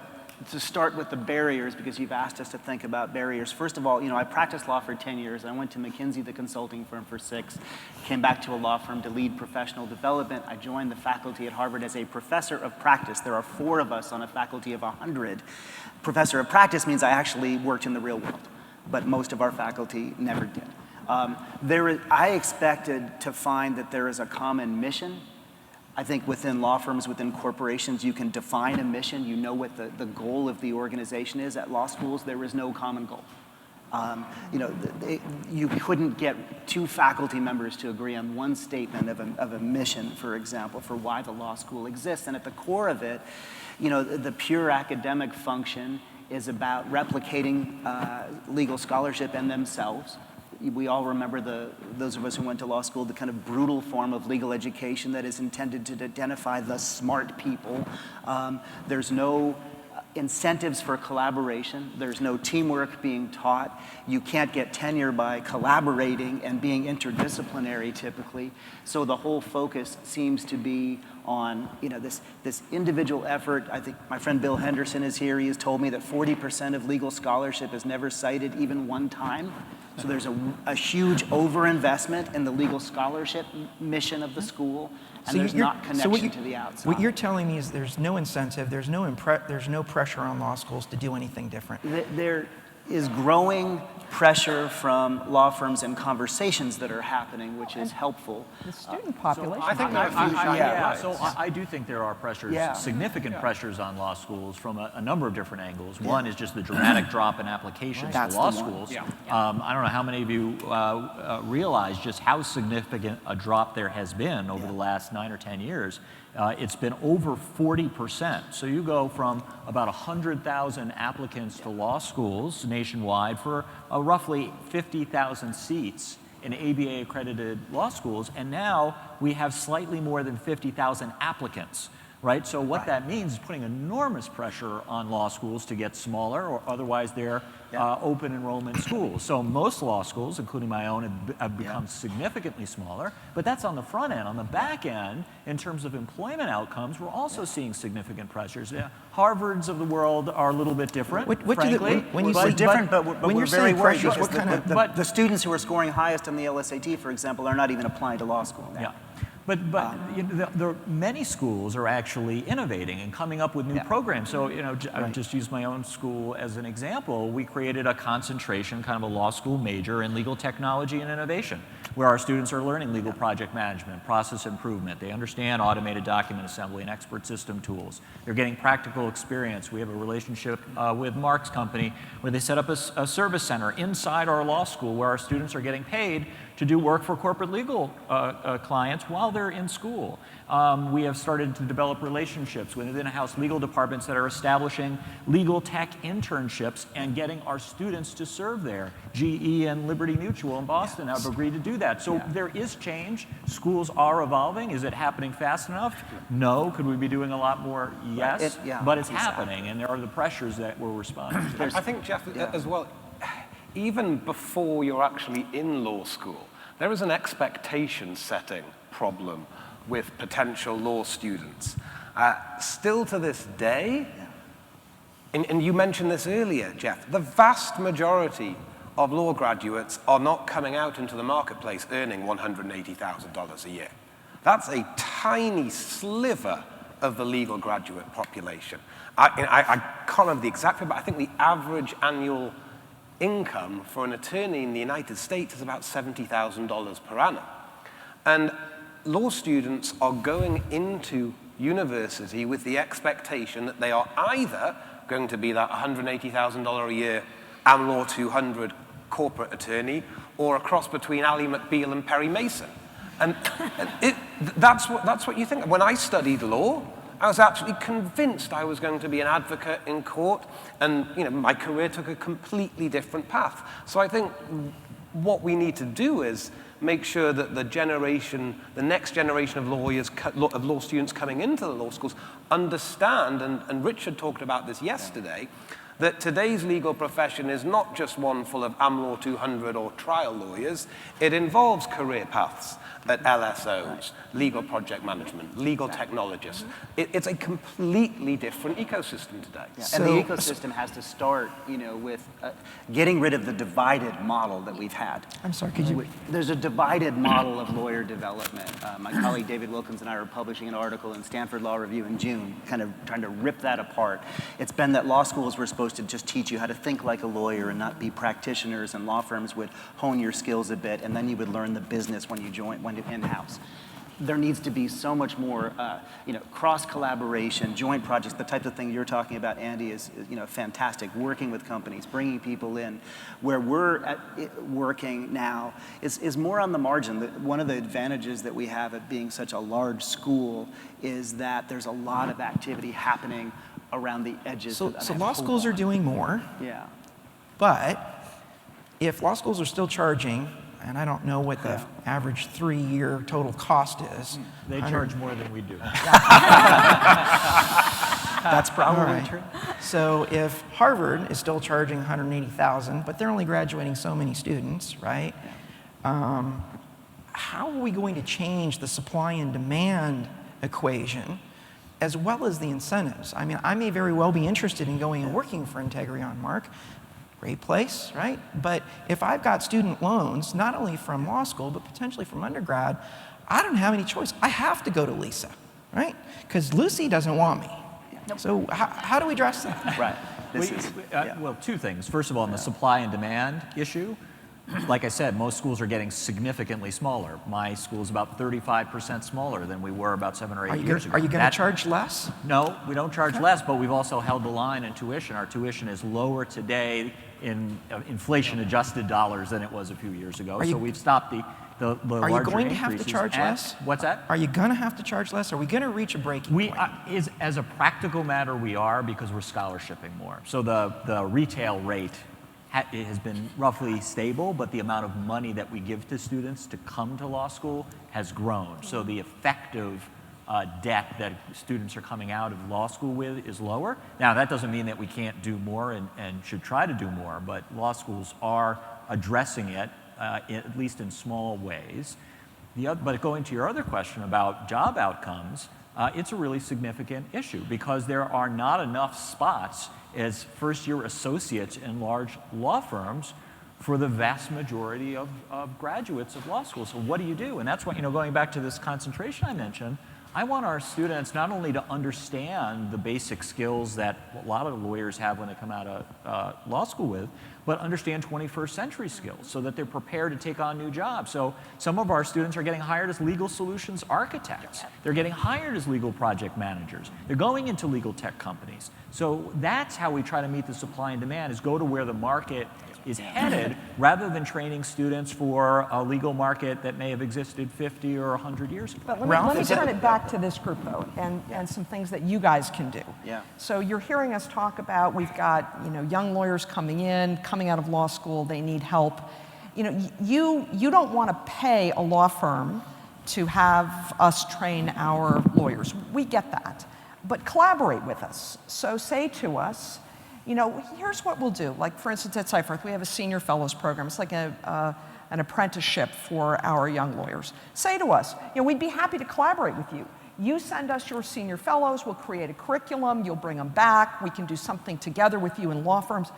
to start with the barriers, because you've asked us to think about barriers. First of all, I practiced law for 10 years. I went to McKinsey, the consulting firm, for 6, came back to a law firm to lead professional development. I joined the faculty at Harvard as a professor of practice. There are 4 of us on a faculty of 100. Professor of practice means I actually worked in the real world, but most of our faculty never did. I expected to find that there is a common mission. I think within law firms, within corporations, you can define a mission. You know what the goal of the organization is. At law schools, there is no common goal. You couldn't get 2 faculty members to agree on one statement of a mission, for example, for why the law school exists. And at the core of it, the pure academic function is about replicating legal scholarship in themselves. We all remember those of us who went to law school, the kind of brutal form of legal education that is intended to identify the smart people. There's no incentives for collaboration. There's no teamwork being taught. You can't get tenure by collaborating and being interdisciplinary typically. So the whole focus seems to be on this individual effort. I think my friend Bill Henderson is here. He has told me that 40% of legal scholarship is never cited even one time. So there's a huge overinvestment in the legal scholarship mission of the school, and there's not connection to the outside. What you're telling me is there's no incentive, there's no pressure on law schools to do anything different. There is growing pressure from law firms and conversations that are happening, which is helpful. The student population. I think there are a few So I do think there are pressures, significant pressures on law schools from a number of different angles. One is just the dramatic drop in applications to law schools. I don't know how many of you realize just how significant a drop there has been over the last 9 or 10 years. It's been over 40%. So you go from about 100,000 applicants to law schools nationwide for roughly 50,000 seats in ABA-accredited law schools, and now we have slightly more than 50,000 applicants. Right? So what that means is putting enormous pressure on law schools to get smaller, or otherwise they're open enrollment schools. So most law schools, including my own, have become significantly smaller, but that's on the front end. On the back end, in terms of employment outcomes, we're also seeing significant pressures. Harvards of the world are a little bit different, frankly. When you say different, but when we're you're very saying worried pressures, because the students who are scoring highest on the LSAT, for example, are not even applying to law school now. Yeah. But there are many schools are actually innovating and coming up with new programs. So I'll just use my own school as an example. We created a concentration, kind of a law school major in legal technology and innovation, where our students are learning legal project management, process improvement. They understand automated document assembly and expert system tools. They're getting practical experience. We have a relationship with Mark's company where they set up a service center inside our law school where our students are getting paid to do work for corporate legal clients while they're in school. We have started to develop relationships with in-house legal departments that are establishing legal tech internships and getting our students to serve there. GE and Liberty Mutual in Boston have agreed to do that. So there is change. Schools are evolving. Is it happening fast enough? No. Could we be doing a lot more? Yes. But it's happening, and there are the pressures that we're responding to. I think, Jeff, as well, even before you're actually in law school, there is an expectation setting problem with potential law students. Still to this day, and you mentioned this earlier, Jeff, the vast majority of law graduates are not coming out into the marketplace earning $180,000 a year. That's a tiny sliver of the legal graduate population. I can't remember the exact figure, but I think the average annual income for an attorney in the United States is about $70,000 per annum. And law students are going into university with the expectation that they are either going to be that $180,000 a year AmLaw 200 corporate attorney or a cross between Ally McBeal and Perry Mason. And that's what you think. When I studied law, I was absolutely convinced I was going to be an advocate in court, and my career took a completely different path. So I think what we need to do is make sure that the next generation of lawyers, of law students coming into the law schools understand, and Richard talked about this yesterday, that today's legal profession is not just one full of AmLaw 200 or trial lawyers. It involves career paths at LSOs, legal project management, legal technologists. It's a completely different ecosystem today. Yeah, and the ecosystem has to start, with getting rid of the divided model that we've had. I'm sorry, could you? There's a divided model of lawyer development. My colleague David Wilkins and I are publishing an article in Stanford Law Review in June, kind of trying to rip that apart. It's been that law schools were supposed to just teach you how to think like a lawyer and not be practitioners, and law firms would hone your skills a bit, and then you would learn the business when you in-house. There needs to be so much more, cross-collaboration, joint projects. The type of thing you're talking about, Andy, is fantastic. Working with companies, bringing people in. Where we're working now is more on the margin. One of the advantages that we have at being such a large school is that there's a lot of activity happening around the edges. So law schools are doing more. Yeah. But if law schools are still charging, and I don't know what the average 3-year total cost is. They charge more than we do. That's probably true. So if Harvard is still charging $180,000, but they're only graduating so many students, right? How are we going to change the supply and demand equation as well as the incentives? I mean, I may very well be interested in going and working for Integrion, Mark. Great place, right? But if I've got student loans, not only from law school, but potentially from undergrad, I don't have any choice. I have to go to Lisa, right? Because Lucy doesn't want me. Nope. So how do we address that? Right. Well, two things. First of all, on the supply and demand issue, like I said, most schools are getting significantly smaller. My school is about 35% smaller than we were about 7 or 8 years ago. Are you going to charge less? No, we don't charge less, but we've also held the line in tuition. Our tuition is lower today in inflation-adjusted dollars than it was a few years ago. So we've stopped the larger increases. Are you going to have to charge less? What's that? Are you going to have to charge less? Are we going to reach a breaking point? As a practical matter, we are, because we're scholarshiping more. So the retail rate has been roughly stable, but the amount of money that we give to students to come to law school has grown. So the effective debt that students are coming out of law school with is lower. Now, that doesn't mean that we can't do more and should try to do more, but law schools are addressing it, at least in small ways. But going to your other question about job outcomes, it's a really significant issue because there are not enough spots as first-year associates in large law firms for the vast majority of graduates of law school. So what do you do? And that's what, going back to this concentration I mentioned, I want our students not only to understand the basic skills that a lot of lawyers have when they come out of law school with, but understand 21st century skills so that they're prepared to take on new jobs. So some of our students are getting hired as legal solutions architects. They're getting hired as legal project managers. They're going into legal tech companies. So that's how we try to meet the supply and demand, is go to where the market is headed rather than training students for a legal market that may have existed 50 or 100 years ago. But let me turn it back to this group, though, and some things that you guys can do. Yeah. So you're hearing us talk about, we've got young lawyers coming out of law school, they need help. You don't want to pay a law firm to have us train our lawyers. We get that. But collaborate with us. So say to us, here's what we'll do. Like, for instance, at Cypherth, we have a senior fellows program. It's like an apprenticeship for our young lawyers. Say to us, we'd be happy to collaborate with you. You send us your senior fellows, we'll create a curriculum, you'll bring them back, we can do something together with you in law firms.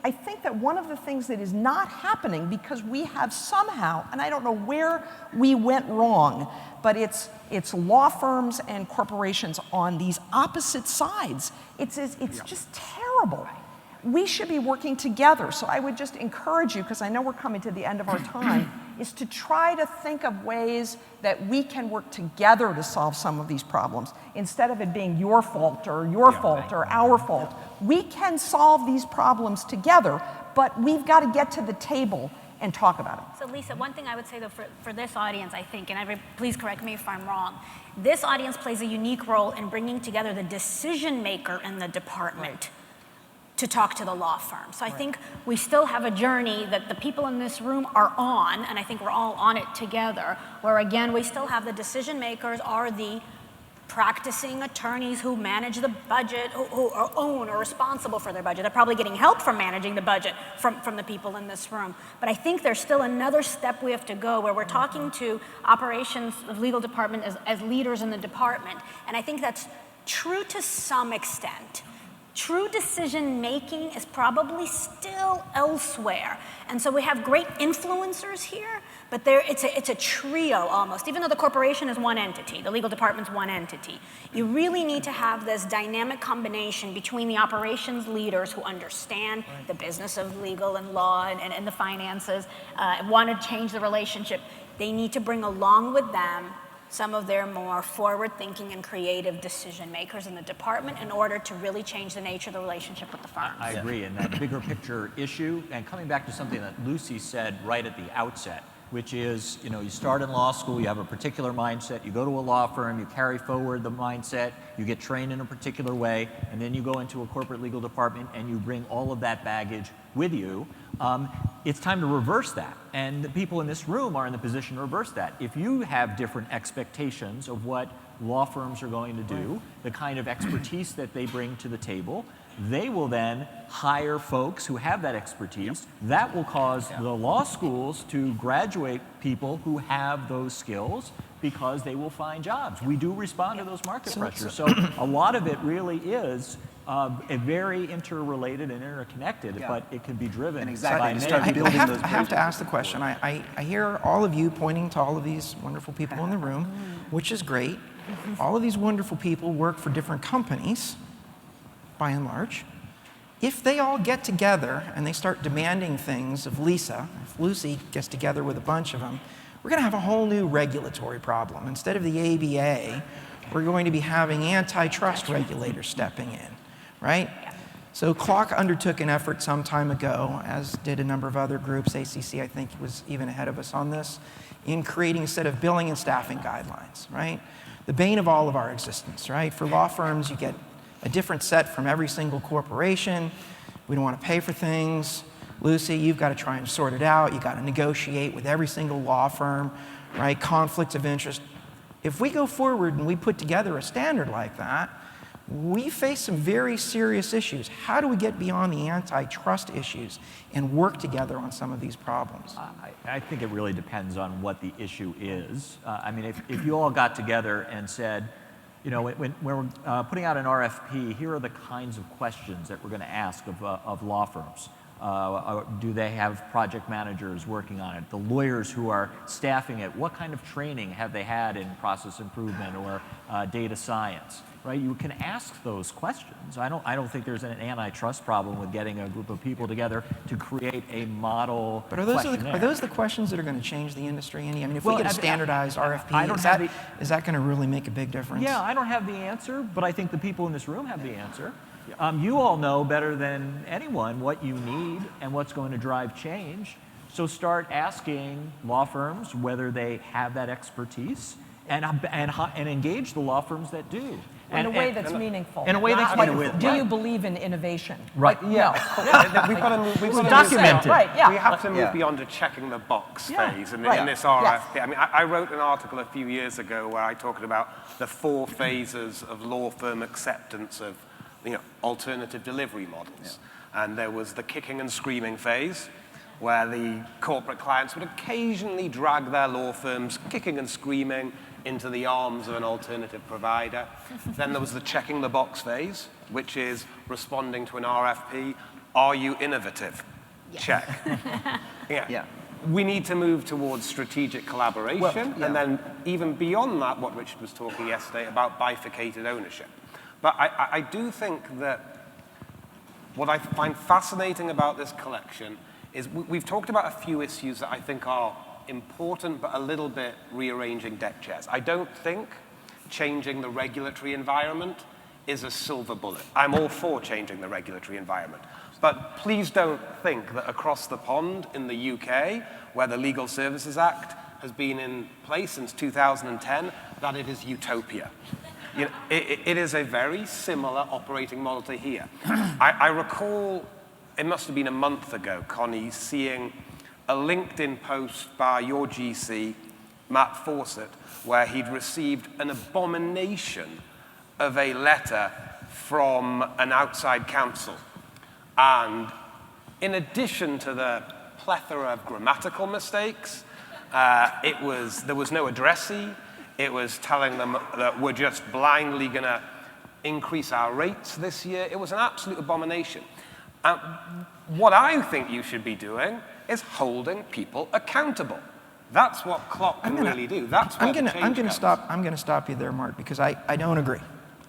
I think that one of the things that is not happening, because we have somehow, and I don't know where we went wrong, but it's law firms and corporations on these opposite sides. It's just terrible. We should be working together. So I would just encourage you, because I know we're coming to the end of our time, is to try to think of ways that we can work together to solve some of these problems, instead of it being your fault or your fault or our fault. We can solve these problems together, but we've got to get to the table and talk about it. So Lisa, one thing I would say though for this audience, I think, and please correct me if I'm wrong, this audience plays a unique role in bringing together the decision maker in the department to talk to the law firm. So I think we still have a journey that the people in this room are on, and I think we're all on it together, where again, we still have the decision makers are the practicing attorneys who manage the budget, who own or responsible for their budget. They're probably getting help from managing the budget from the people in this room. But I think there's still another step we have to go, where we're talking to operations of legal department as leaders in the department. And I think that's true to some extent. True decision making is probably still elsewhere. And so we have great influencers here, but it's a trio almost. Even though the corporation is one entity, the legal department's one entity, you really need to have this dynamic combination between the operations leaders who understand the business of legal and law and the finances, want to change the relationship. They need to bring along with them some of their more forward-thinking and creative decision makers in the department in order to really change the nature of the relationship with the firms. I agree, and that bigger picture issue, and coming back to something that Lucy said right at the outset, which is, you start in law school, you have a particular mindset, you go to a law firm, you carry forward the mindset, you get trained in a particular way, and then you go into a corporate legal department and you bring all of that baggage with you. It's time to reverse that, and the people in this room are in the position to reverse that. If you have different expectations of what law firms are going to do, the kind of expertise that they bring to the table, they will then hire folks who have that expertise. That will cause the law schools to graduate people who have those skills, because they will find jobs. We do respond to those market pressures. So a lot of it really is a very interrelated and interconnected, but it can be driven and exactly. by many. I have to ask the question. I hear all of you pointing to all of these wonderful people in the room, which is great. All of these wonderful people work for different companies, by and large. If they all get together and they start demanding things of Lisa, if Lucy gets together with a bunch of them, we're going to have a whole new regulatory problem. Instead of the ABA, we're going to be having antitrust regulators stepping in, right? So CLOC undertook an effort some time ago, as did a number of other groups. ACC, I think, was even ahead of us on this, in creating a set of billing and staffing guidelines, right? The bane of all of our existence, right? For law firms, you get a different set from every single corporation. We don't want to pay for things. Lucy, you've got to try and sort it out. You've got to negotiate with every single law firm, right? Conflicts of interest. If we go forward and we put together a standard like that, we face some very serious issues. How do we get beyond the antitrust issues and work together on some of these problems? I think it really depends on what the issue is. I mean, if you all got together and said, when we're putting out an RFP, here are the kinds of questions that we're going to ask of law firms. Do they have project managers working on it? The lawyers who are staffing it, what kind of training have they had in process improvement or data science? Right? You can ask those questions. I don't think there's an antitrust problem with getting a group of people together to create a model questionnaire. Are those the questions that are going to change the industry, Andy? I mean, if we get a standardized RFP, is that going to really make a big difference? Yeah, I don't have the answer, but I think the people in this room have the answer. You all know better than anyone what you need and what's going to drive change. So start asking law firms whether they have that expertise, and engage the law firms that do. In a way that's meaningful. In a way that's meaningful. Do you believe in innovation? Right. Yeah. We've got to move. Documented. Right. Yeah. We have to move beyond a checking the box phase in this RFP. I mean, I wrote an article a few years ago where I talked about the 4 phases of law firm acceptance of alternative delivery models. And there was the kicking and screaming phase, where the corporate clients would occasionally drag their law firms kicking and screaming into the arms of an alternative provider. Then there was the checking the box phase, which is responding to an RFP, Are you innovative? Yes. Check. Yeah. We need to move towards strategic collaboration, yeah. and then even beyond that, what Richard was talking yesterday about bifurcated ownership. But I do think that what I find fascinating about this collection is we've talked about a few issues that I think are important, but a little bit rearranging deck chairs. I don't think changing the regulatory environment is a silver bullet. I'm all for changing the regulatory environment. But please don't think that across the pond in the UK, where the Legal Services Act has been in place since 2010, that it is utopia. You know, it is a very similar operating model to here. I recall, it must have been a month ago, Connie, seeing a LinkedIn post by your GC, Matt Fawcett, where he'd received an abomination of a letter from an outside counsel. And in addition to the plethora of grammatical mistakes, there was no addressee. It was telling them that we're just blindly going to increase our rates this year. It was an absolute abomination. What I think you should be doing is holding people accountable. That's what CLOC can really do. That's where the change comes. I'm going to stop you there, Mark, because I don't agree.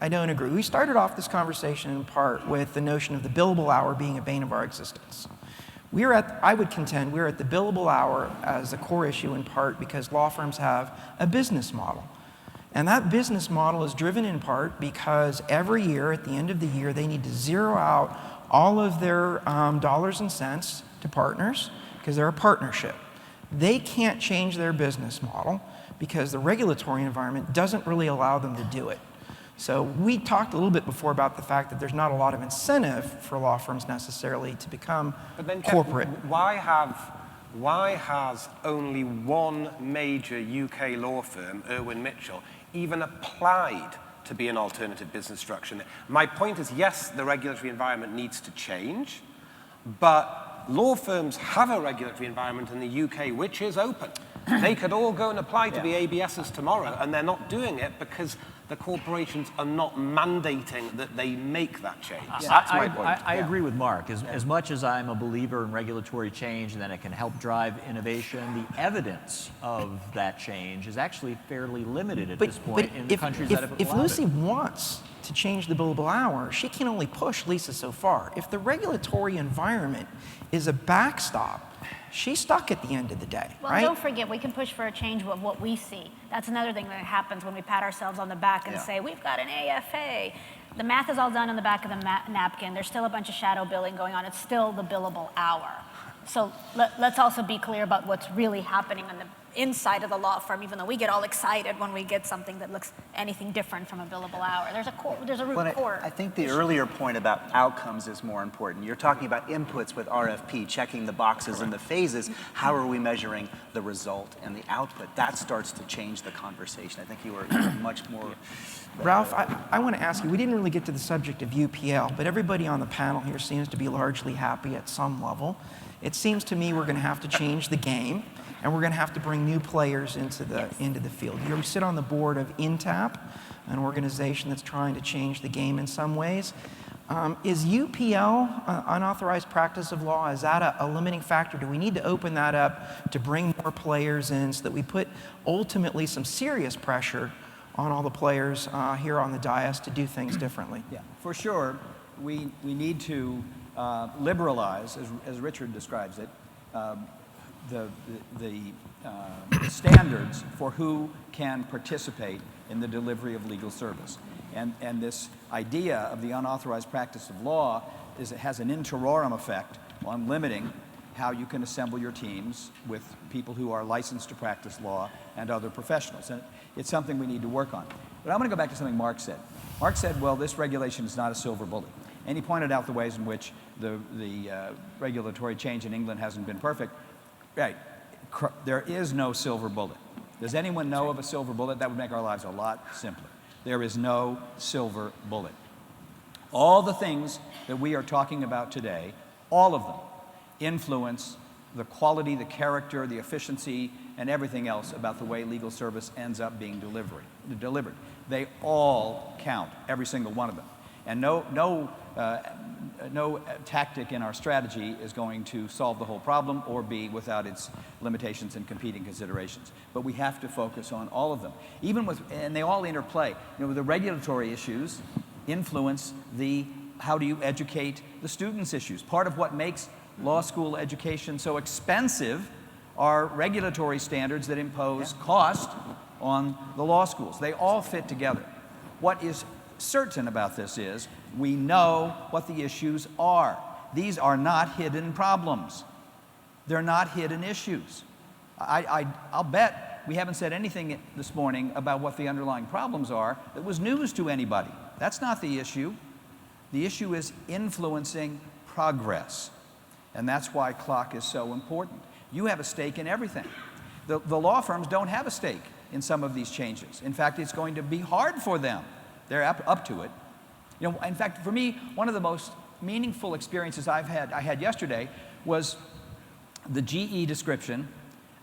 I don't agree. We started off this conversation in part with the notion of the billable hour being a bane of our existence. I would contend we're at the billable hour as a core issue in part because law firms have a business model. And that business model is driven in part because every year, at the end of the year, they need to zero out all of their dollars and cents to partners because they're a partnership. They can't change their business model because the regulatory environment doesn't really allow them to do it. So we talked a little bit before about the fact that there's not a lot of incentive for law firms necessarily to become corporate. Why has only one major UK law firm, Irwin Mitchell, even applied to be an alternative business structure? My point is, yes, the regulatory environment needs to change, but law firms have a regulatory environment in the UK which is open. They could all go and apply to be ABSs tomorrow, and they're not doing it because the corporations are not mandating that they make that change. That's my point. I agree with Mark. As much as I'm a believer in regulatory change and that it can help drive innovation, the evidence of that change is actually fairly limited at this point in the countries that have allowed it. If Lucy wants to change the billable hour, she can only push Lisa so far. If the regulatory environment is a backstop, she's stuck at the end of the day, well, right? Don't forget, we can push for a change of what we see. That's another thing that happens when we pat ourselves on the back and say, we've got an AFA. The math is all done on the back of the napkin. There's still a bunch of shadow billing going on. It's still the billable hour. So let's also be clear about what's really happening on the inside of the law firm, even though we get all excited when we get something that looks anything different from a billable hour. There's a root core. I think the earlier point about outcomes is more important. You're talking about inputs with RFP, checking the boxes and the phases. How are we measuring the result and the output? That starts to change the conversation. I think you were much more... Ralph, I want to ask you, we didn't really get to the subject of UPL, but everybody on the panel here seems to be largely happy at some level. It seems to me we're going to have to change the game, and we're going to have to bring new players into the field. You sit on the board of INTAP, an organization that's trying to change the game in some ways. Is UPL, unauthorized practice of law, is that a limiting factor? Do we need to open that up to bring more players in so that we put ultimately some serious pressure on all the players here on the dais to do things differently? Yeah, for sure. We need to liberalize, as Richard describes it, the standards for who can participate in the delivery of legal service. And this idea of the unauthorized practice of law it has an in terrorem effect on limiting how you can assemble your teams with people who are licensed to practice law and other professionals. And it's something we need to work on. But I'm going to go back to something Mark said. Mark said, well, this regulation is not a silver bullet. And he pointed out the ways in which the regulatory change in England hasn't been perfect. Right. There is no silver bullet. Does anyone know of a silver bullet? That would make our lives a lot simpler. There is no silver bullet. All the things that we are talking about today, all of them, influence the quality, the character, the efficiency, and everything else about the way legal service ends up being delivered. They all count, every single one of them. And no tactic in our strategy is going to solve the whole problem or be without its limitations and competing considerations. But we have to focus on all of them. And they all interplay. The regulatory issues influence how do you educate the students issues. Part of what makes law school education so expensive are regulatory standards that impose cost on the law schools. They all fit together. What is certain about this is we know what the issues are. These are not hidden problems. They're not hidden issues. I'll bet we haven't said anything this morning about what the underlying problems are that was news to anybody. That's not the issue. The issue is influencing progress. And that's why CLOC is so important. You have a stake in everything. The law firms don't have a stake in some of these changes. In fact, it's going to be hard for them. They're up to it. In fact, for me, one of the most meaningful experiences I had yesterday was the GE description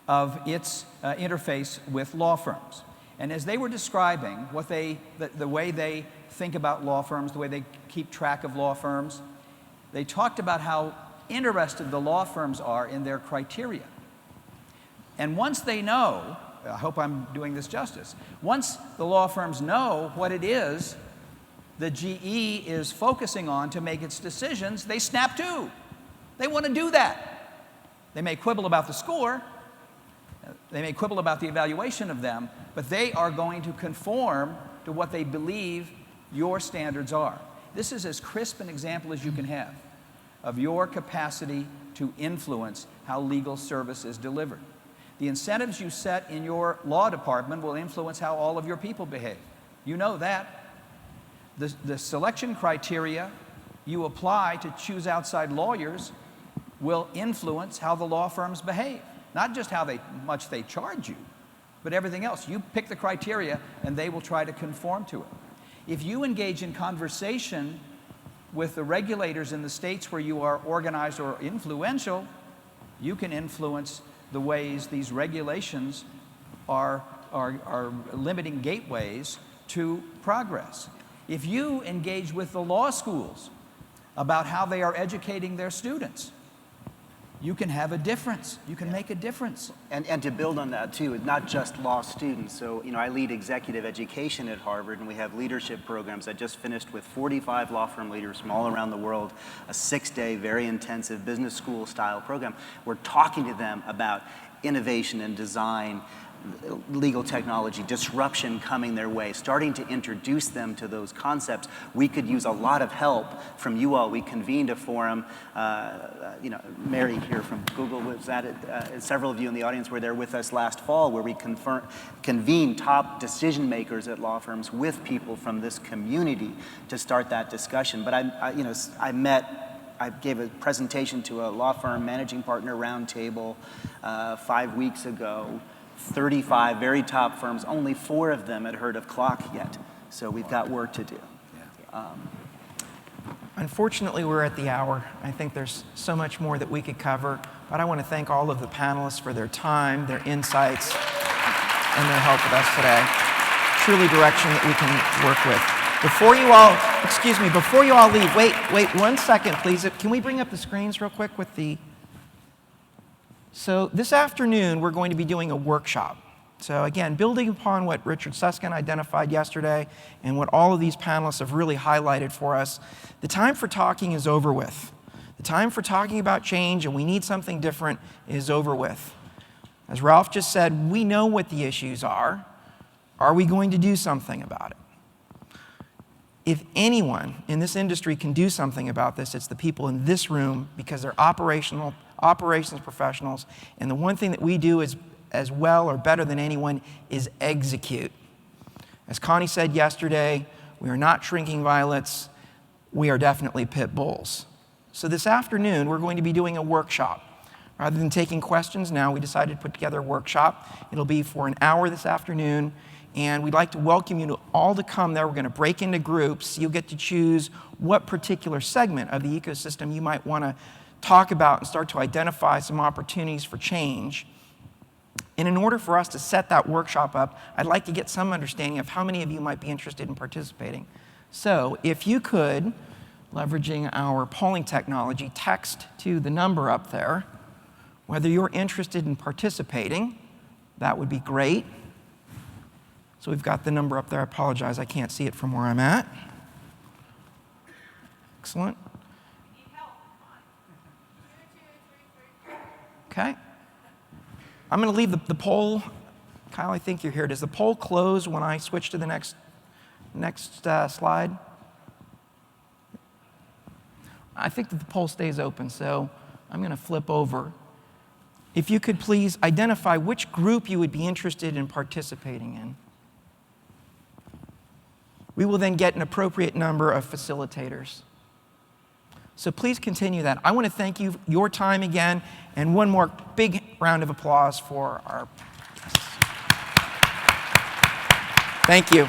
of its interface with law firms. And as they were describing the way they think about law firms, the way they keep track of law firms, they talked about how interested the law firms are in their criteria. And once they know, I hope I'm doing this justice, once the law firms know what it is the GE is focusing on to make its decisions, they snap to. They want to do that. They may quibble about the score, they may quibble about the evaluation of them, but they are going to conform to what they believe your standards are. This is as crisp an example as you can have of your capacity to influence how legal service is delivered. The incentives you set in your law department will influence how all of your people behave. You know that. The selection criteria you apply to choose outside lawyers will influence how the law firms behave. Not just how much they charge you, but everything else. You pick the criteria and they will try to conform to it. If you engage in conversation with the regulators in the states where you are organized or influential, you can influence the ways these regulations are limiting gateways to progress. If you engage with the law schools about how they are educating their students, you can have a difference. You can make a difference. And to build on that too, not just law students. So, I lead executive education at Harvard, and we have leadership programs. I just finished with 45 law firm leaders from all around the world, a 6-day, very intensive business school style program. We're talking to them about innovation and design, legal technology, disruption coming their way, starting to introduce them to those concepts. We could use a lot of help from you all. We convened a forum, Mary here from Google was at it, several of you in the audience were there with us last fall, where we convened top decision makers at law firms with people from this community to start that discussion. But I gave a presentation to a law firm managing partner roundtable 5 weeks ago. 35 very top firms, only 4 of them had heard of CLOC yet. So we've got work to do. Unfortunately, we're at the hour. I think there's so much more that we could cover, but I want to thank all of the panelists for their time, their insights, and their help with us today. Truly direction that we can work with. Before you all leave, wait 1 second, please. Can we bring up the screens real quick with the... So this afternoon, we're going to be doing a workshop. So again, building upon what Richard Susskind identified yesterday and what all of these panelists have really highlighted for us, the time for talking is over with. The time for talking about change and we need something different is over with. As Ralph just said, we know what the issues are. Are we going to do something about it? If anyone in this industry can do something about this, it's the people in this room, because they're operations professionals, and the one thing that we do is as well or better than anyone is execute. As Connie said yesterday, we are not shrinking violets, we are definitely pit bulls. So this afternoon, we're going to be doing a workshop. Rather than taking questions now, we decided to put together a workshop. It'll be for an hour this afternoon, and we'd like to welcome you all to come there. We're going to break into groups. You'll get to choose what particular segment of the ecosystem you might want to talk about and start to identify some opportunities for change. And in order for us to set that workshop up, I'd like to get some understanding of how many of you might be interested in participating. So if you could leveraging our polling technology, text to the number up there whether you're interested in participating. That would be great. So we've got the number up there. I apologize, I can't see it from where I'm at. Excellent. Okay. I'm going to leave the poll. Kyle, I think you're here. Does the poll close when I switch to the next slide? I think that the poll stays open, so I'm going to flip over. If you could please identify which group you would be interested in participating in. We will then get an appropriate number of facilitators. So please continue that. I want to thank you for your time again, and one more big round of applause for our guests. Thank you.